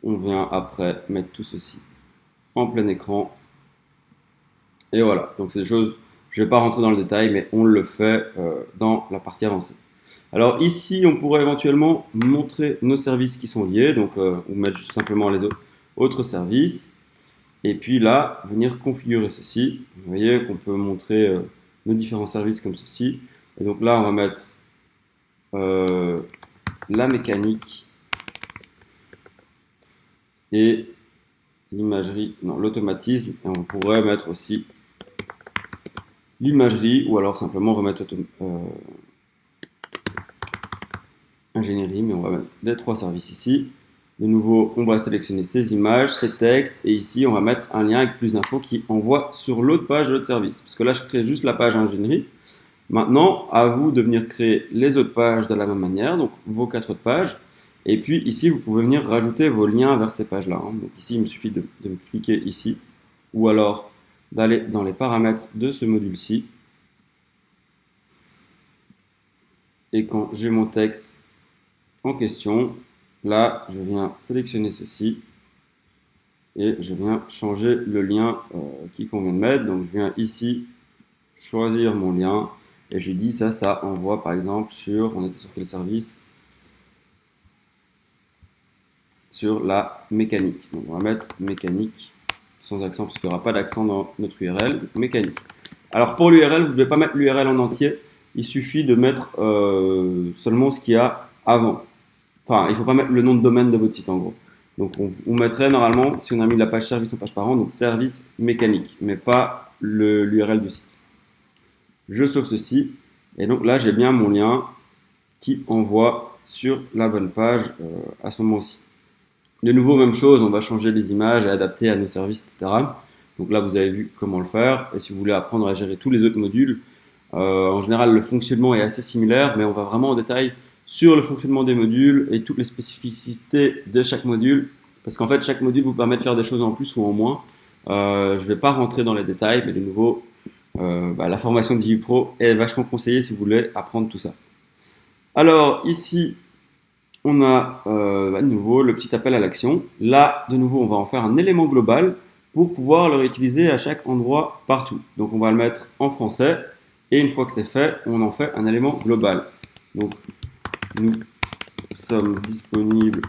On vient après mettre tout ceci en plein écran. Et voilà, donc c'est des choses, je ne vais pas rentrer dans le détail, mais on le fait dans la partie avancée. Alors ici, on pourrait éventuellement montrer nos services qui sont liés, donc ou mettre juste simplement les autres services. Et puis là, venir configurer ceci. Vous voyez qu'on peut montrer nos différents services comme ceci. Et donc là, on va mettre la mécanique et l'imagerie, non, l'automatisme. Et on pourrait mettre aussi l'imagerie ou alors simplement remettre ingénierie, mais on va mettre les 3 services ici. De nouveau, on va sélectionner ces images, ces textes, et ici, on va mettre un lien avec plus d'infos qui envoie sur l'autre page de notre service. Parce que là, je crée juste la page ingénierie. Maintenant, à vous de venir créer les autres pages de la même manière, donc vos 4 autres pages. Et puis ici, vous pouvez venir rajouter vos liens vers ces pages-là. Donc ici, il me suffit de cliquer ici, ou alors d'aller dans les paramètres de ce module-ci. Et quand j'ai mon texte en question, là, je viens sélectionner ceci et je viens changer le lien qui convient de mettre. Donc, je viens ici choisir mon lien et je dis ça envoie par exemple sur, on était sur quel service? Sur la mécanique. Donc, on va mettre mécanique sans accent parce qu'il n'y aura pas d'accent dans notre URL. Donc, mécanique. Alors, pour l'URL, vous ne devez pas mettre l'URL en entier. Il suffit de mettre seulement ce qu'il y a avant. Enfin, il ne faut pas mettre le nom de domaine de votre site en gros. Donc on mettrait normalement, si on a mis la page service ou page parent, donc service mécanique, mais pas l'URL du site. Je sauve ceci, et donc là j'ai bien mon lien qui envoie sur la bonne page à ce moment-ci. De nouveau, même chose, on va changer les images et adapter à nos services, etc. Donc là vous avez vu comment le faire, et si vous voulez apprendre à gérer tous les autres modules, En général, le fonctionnement est assez similaire, mais on va vraiment en détail sur le fonctionnement des modules et toutes les spécificités de chaque module, parce qu'en fait, chaque module vous permet de faire des choses en plus ou en moins. Je ne vais pas rentrer dans les détails, mais de nouveau, la formation Divi Pro est vachement conseillée si vous voulez apprendre tout ça. Alors ici, on a de nouveau le petit appel à l'action. Là, de nouveau, on va en faire un élément global pour pouvoir le réutiliser à chaque endroit partout. Donc on va le mettre en français et une fois que c'est fait, on en fait un élément global. Donc nous sommes disponibles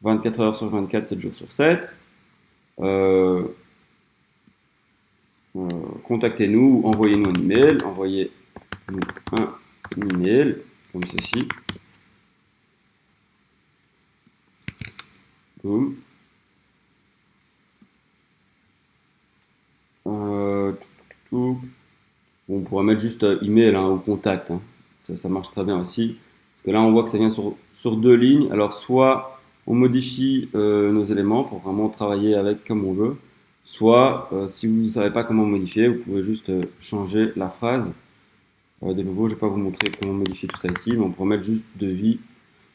24 heures sur 24, 7 jours sur 7. Contactez-nous, envoyez-nous un email, envoyez-nous un email comme ceci. Boom. On pourra mettre juste email ou contact. Ça marche très bien aussi. Parce que là, on voit que ça vient sur 2 lignes. Alors, soit on modifie nos éléments pour vraiment travailler avec comme on veut. Soit, si vous ne savez pas comment modifier, vous pouvez juste changer la phrase. De nouveau, je ne vais pas vous montrer comment modifier tout ça ici, mais on pourrait mettre juste devis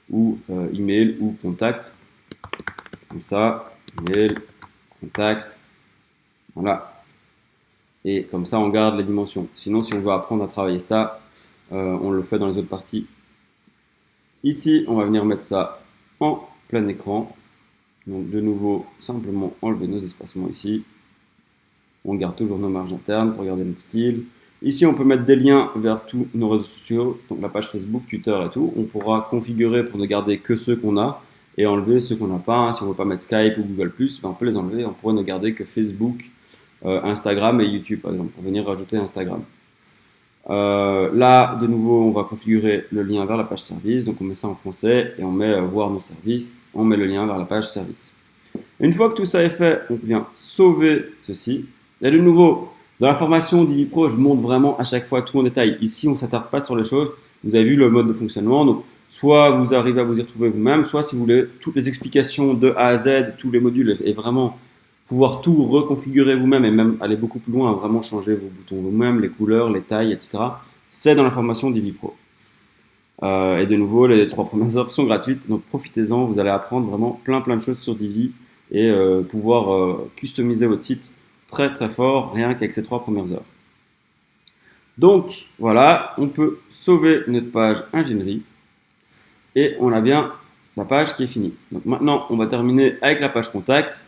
ou email ou contact. Comme ça, email, contact. Voilà. Et comme ça, on garde les dimensions. Sinon, si on veut apprendre à travailler ça, on le fait dans les autres parties. Ici, on va venir mettre ça en plein écran. Donc, de nouveau, simplement enlever nos espacements ici. On garde toujours nos marges internes pour garder notre style. Ici, on peut mettre des liens vers tous nos réseaux sociaux, donc la page Facebook, Twitter et tout. On pourra configurer pour ne garder que ceux qu'on a et enlever ceux qu'on n'a pas. Si on ne veut pas mettre Skype ou Google+, on peut les enlever. On pourrait ne garder que Facebook, Instagram et YouTube, par exemple, pour venir rajouter Instagram. Là, de nouveau, on va configurer le lien vers la page service. Donc, on met ça en français et on met voir nos services. On met le lien vers la page service. Une fois que tout ça est fait, on vient sauver ceci. Et de nouveau, dans la formation Divi Pro, je montre vraiment à chaque fois tout en détail. Ici, on ne s'attarde pas sur les choses. Vous avez vu le mode de fonctionnement. Donc, soit vous arrivez à vous y retrouver vous-même, soit si vous voulez toutes les explications de A à Z, tous les modules, et vraiment pouvoir tout reconfigurer vous-même et même aller beaucoup plus loin, vraiment changer vos boutons vous-même, les couleurs, les tailles, etc. C'est dans la formation Divi Pro. Et de nouveau, les 3 premières heures sont gratuites, donc profitez-en, vous allez apprendre vraiment plein de choses sur Divi et pouvoir customiser votre site très très fort, rien qu'avec ces 3 premières heures. Donc voilà, on peut sauver notre page ingénierie et on a bien la page qui est finie. Donc maintenant, on va terminer avec la page contact.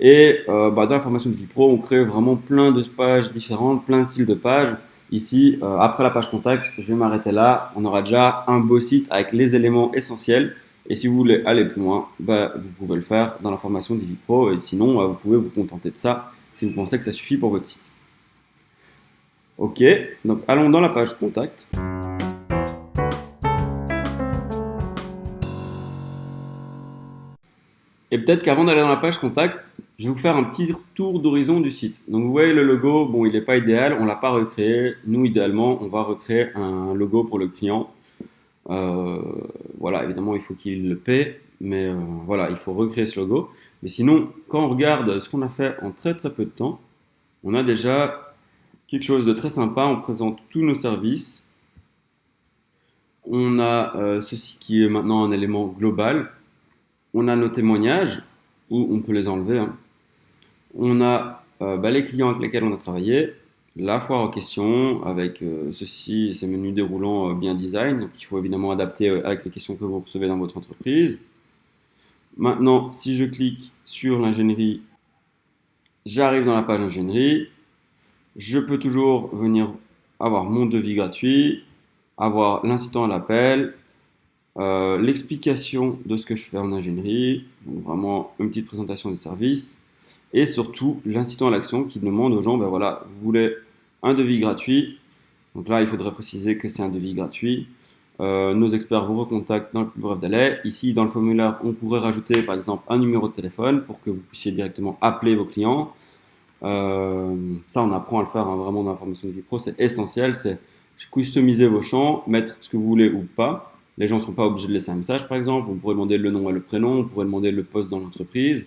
Et dans la formation de Divi Pro, on crée vraiment plein de pages différentes, plein de styles de pages. Ici, après la page contact, je vais m'arrêter là. On aura déjà un beau site avec les éléments essentiels. Et si vous voulez aller plus loin, vous pouvez le faire dans la formation Divi Pro. Et sinon, vous pouvez vous contenter de ça si vous pensez que ça suffit pour votre site. Ok, donc allons dans la page contact. Et peut-être qu'avant d'aller dans la page contact, je vais vous faire un petit tour d'horizon du site. Donc vous voyez le logo, bon il n'est pas idéal, on ne l'a pas recréé. Nous idéalement, on va recréer un logo pour le client. Voilà, évidemment il faut qu'il le paie, mais voilà, il faut recréer ce logo. Mais sinon, quand on regarde ce qu'on a fait en très très peu de temps, on a déjà quelque chose de très sympa. On présente tous nos services. On a ceci qui est maintenant un élément global. On a nos témoignages, où on peut les enlever. On a les clients avec lesquels on a travaillé, la foire aux questions avec ceci, ces menus déroulants bien design. Donc, il faut évidemment adapter avec les questions que vous recevez dans votre entreprise. Maintenant, si je clique sur l'ingénierie, j'arrive dans la page ingénierie. Je peux toujours venir avoir mon devis gratuit, avoir l'incitant à l'appel, l'explication de ce que je fais en ingénierie, donc vraiment une petite présentation des services, et surtout l'incitant à l'action qui demande aux gens, voilà, vous voulez un devis gratuit, donc là il faudrait préciser que c'est un devis gratuit, nos experts vous recontactent dans le plus bref délai. Ici dans le formulaire on pourrait rajouter par exemple un numéro de téléphone pour que vous puissiez directement appeler vos clients. Ça on apprend à le faire vraiment dans la formation Divi Pro, c'est essentiel, c'est customiser vos champs, mettre ce que vous voulez ou pas. Les gens ne sont pas obligés de laisser un message, par exemple. On pourrait demander le nom et le prénom, on pourrait demander le poste dans l'entreprise.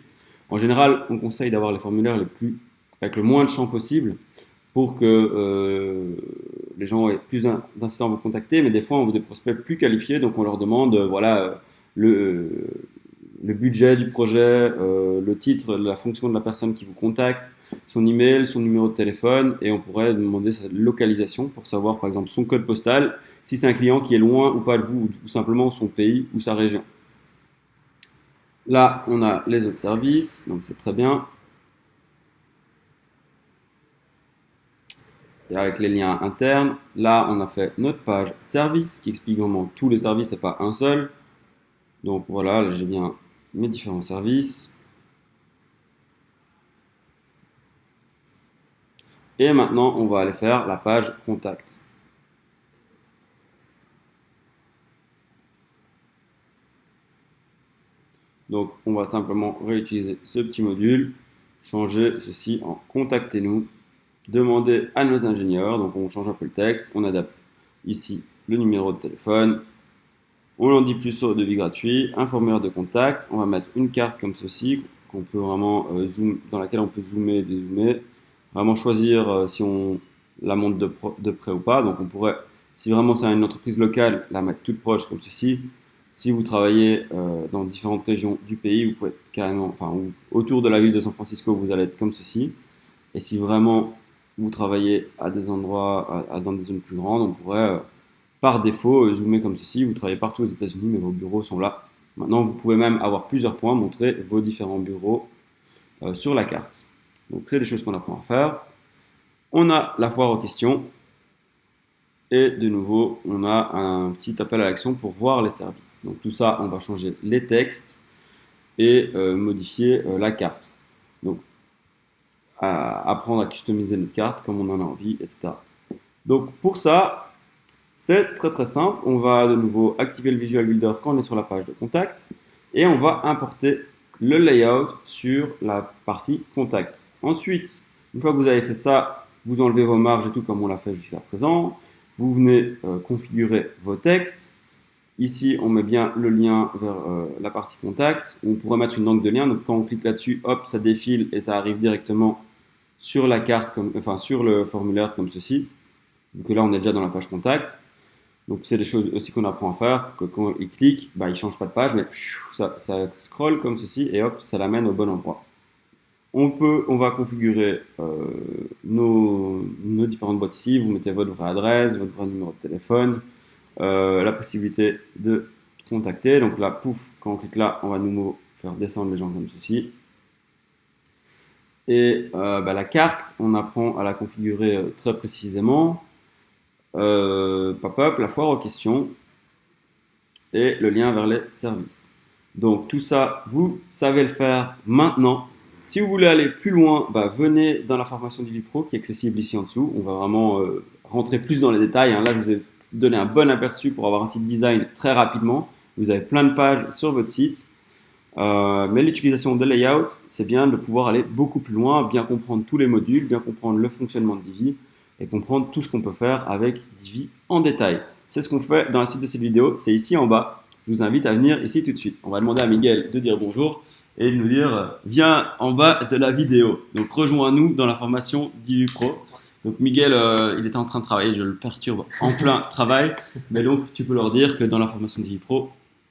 En général, on conseille d'avoir les formulaires avec le moins de champs possible. pour que les gens aient plus d'incitants à vous contacter. Mais des fois, on veut des prospects plus qualifiés, donc on leur demande le budget du projet, le titre, la fonction de la personne qui vous contacte, son email, son numéro de téléphone, et on pourrait demander sa localisation pour savoir par exemple son code postal, si c'est un client qui est loin ou pas de vous, ou simplement son pays ou sa région. Là, on a les autres services, donc c'est très bien. Et avec les liens internes, là, on a fait notre page service qui explique vraiment tous les services et pas un seul. Donc voilà, là, j'ai bien mes différents services. Et maintenant, on va aller faire la page contact. Donc, on va simplement réutiliser ce petit module, changer ceci en contactez-nous, demander à nos ingénieurs. Donc, on change un peu le texte, on adapte ici le numéro de téléphone. On en dit plus sur devis gratuit, un formulaire de contact. On va mettre une carte comme ceci, qu'on peut vraiment dans laquelle on peut zoomer et dézoomer. Vraiment choisir si on la monte de près ou pas. Donc on pourrait, si vraiment c'est une entreprise locale, la mettre toute proche comme ceci. Si vous travaillez dans différentes régions du pays, vous pouvez être carrément, ou autour de la ville de San Francisco, vous allez être comme ceci. Et si vraiment vous travaillez à des endroits, dans des zones plus grandes, on pourrait par défaut zoomer comme ceci. Vous travaillez partout aux États-Unis, mais vos bureaux sont là. Maintenant, vous pouvez même avoir plusieurs points, montrer vos différents bureaux sur la carte. Donc, c'est des choses qu'on apprend à faire. On a la foire aux questions. Et de nouveau, on a un petit appel à l'action pour voir les services. Donc, tout ça, on va changer les textes et modifier la carte. Donc, apprendre à customiser notre carte comme on en a envie, etc. Donc, pour ça, c'est très très simple. On va de nouveau activer le Visual Builder quand on est sur la page de contact. Et on va importer le layout sur la partie contact. Ensuite, une fois que vous avez fait ça, vous enlevez vos marges et tout comme on l'a fait jusqu'à présent. Vous venez configurer vos textes. Ici, on met bien le lien vers la partie contact. On pourrait mettre une langue de lien. Donc, quand on clique là-dessus, hop, ça défile et ça arrive directement sur la carte, sur le formulaire comme ceci. Donc là, on est déjà dans la page contact. Donc, c'est des choses aussi qu'on apprend à faire. Que quand il clique, il ne change pas de page, mais ça scrolle comme ceci et hop, ça l'amène au bon endroit. On va configurer nos différentes boîtes ici. Vous mettez votre vraie adresse, votre vrai numéro de téléphone, la possibilité de contacter. Donc là, pouf, quand on clique là, on va de nouveau faire descendre les gens comme ceci. Et la carte, on apprend à la configurer très précisément. Pop-up, la foire aux questions et le lien vers les services. Donc tout ça, vous savez le faire maintenant. Si vous voulez aller plus loin, venez dans la formation DiviPro qui est accessible ici en dessous. On va vraiment rentrer plus dans les détails. Là, je vous ai donné un bon aperçu pour avoir un site design très rapidement. Vous avez plein de pages sur votre site. Mais l'utilisation de layout, c'est bien de pouvoir aller beaucoup plus loin, bien comprendre tous les modules, bien comprendre le fonctionnement de Divi et comprendre tout ce qu'on peut faire avec Divi en détail. C'est ce qu'on fait dans la suite de cette vidéo. C'est ici en bas. Je vous invite à venir ici tout de suite. On va demander à Miguel de dire bonjour et de nous dire viens en bas de la vidéo. Donc rejoins-nous dans la formation DiviPro. Donc Miguel, il était en train de travailler, je le perturbe en plein travail. Mais donc tu peux leur dire que dans la formation DiviPro,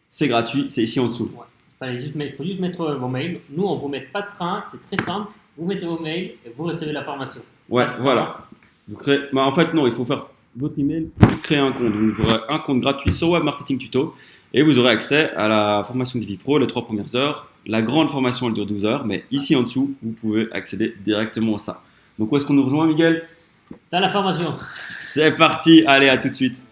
c'est gratuit, c'est ici en dessous. Ouais. Il faut juste mettre vos mails. Nous, on ne vous met pas de frein, c'est très simple. Vous mettez vos mails et vous recevez la formation. Ouais, voilà. Vous créez... en fait, non, il faut faire votre email pour créer un compte. Vous aurez un compte gratuit sur Web Marketing Tuto et vous aurez accès à la formation DiviPro, les 3 premières heures. La grande formation, elle dure 12 heures, mais ici en dessous, vous pouvez accéder directement à ça. Donc, où est-ce qu'on nous rejoint, Miguel ? Dans la formation. C'est parti, allez, à tout de suite.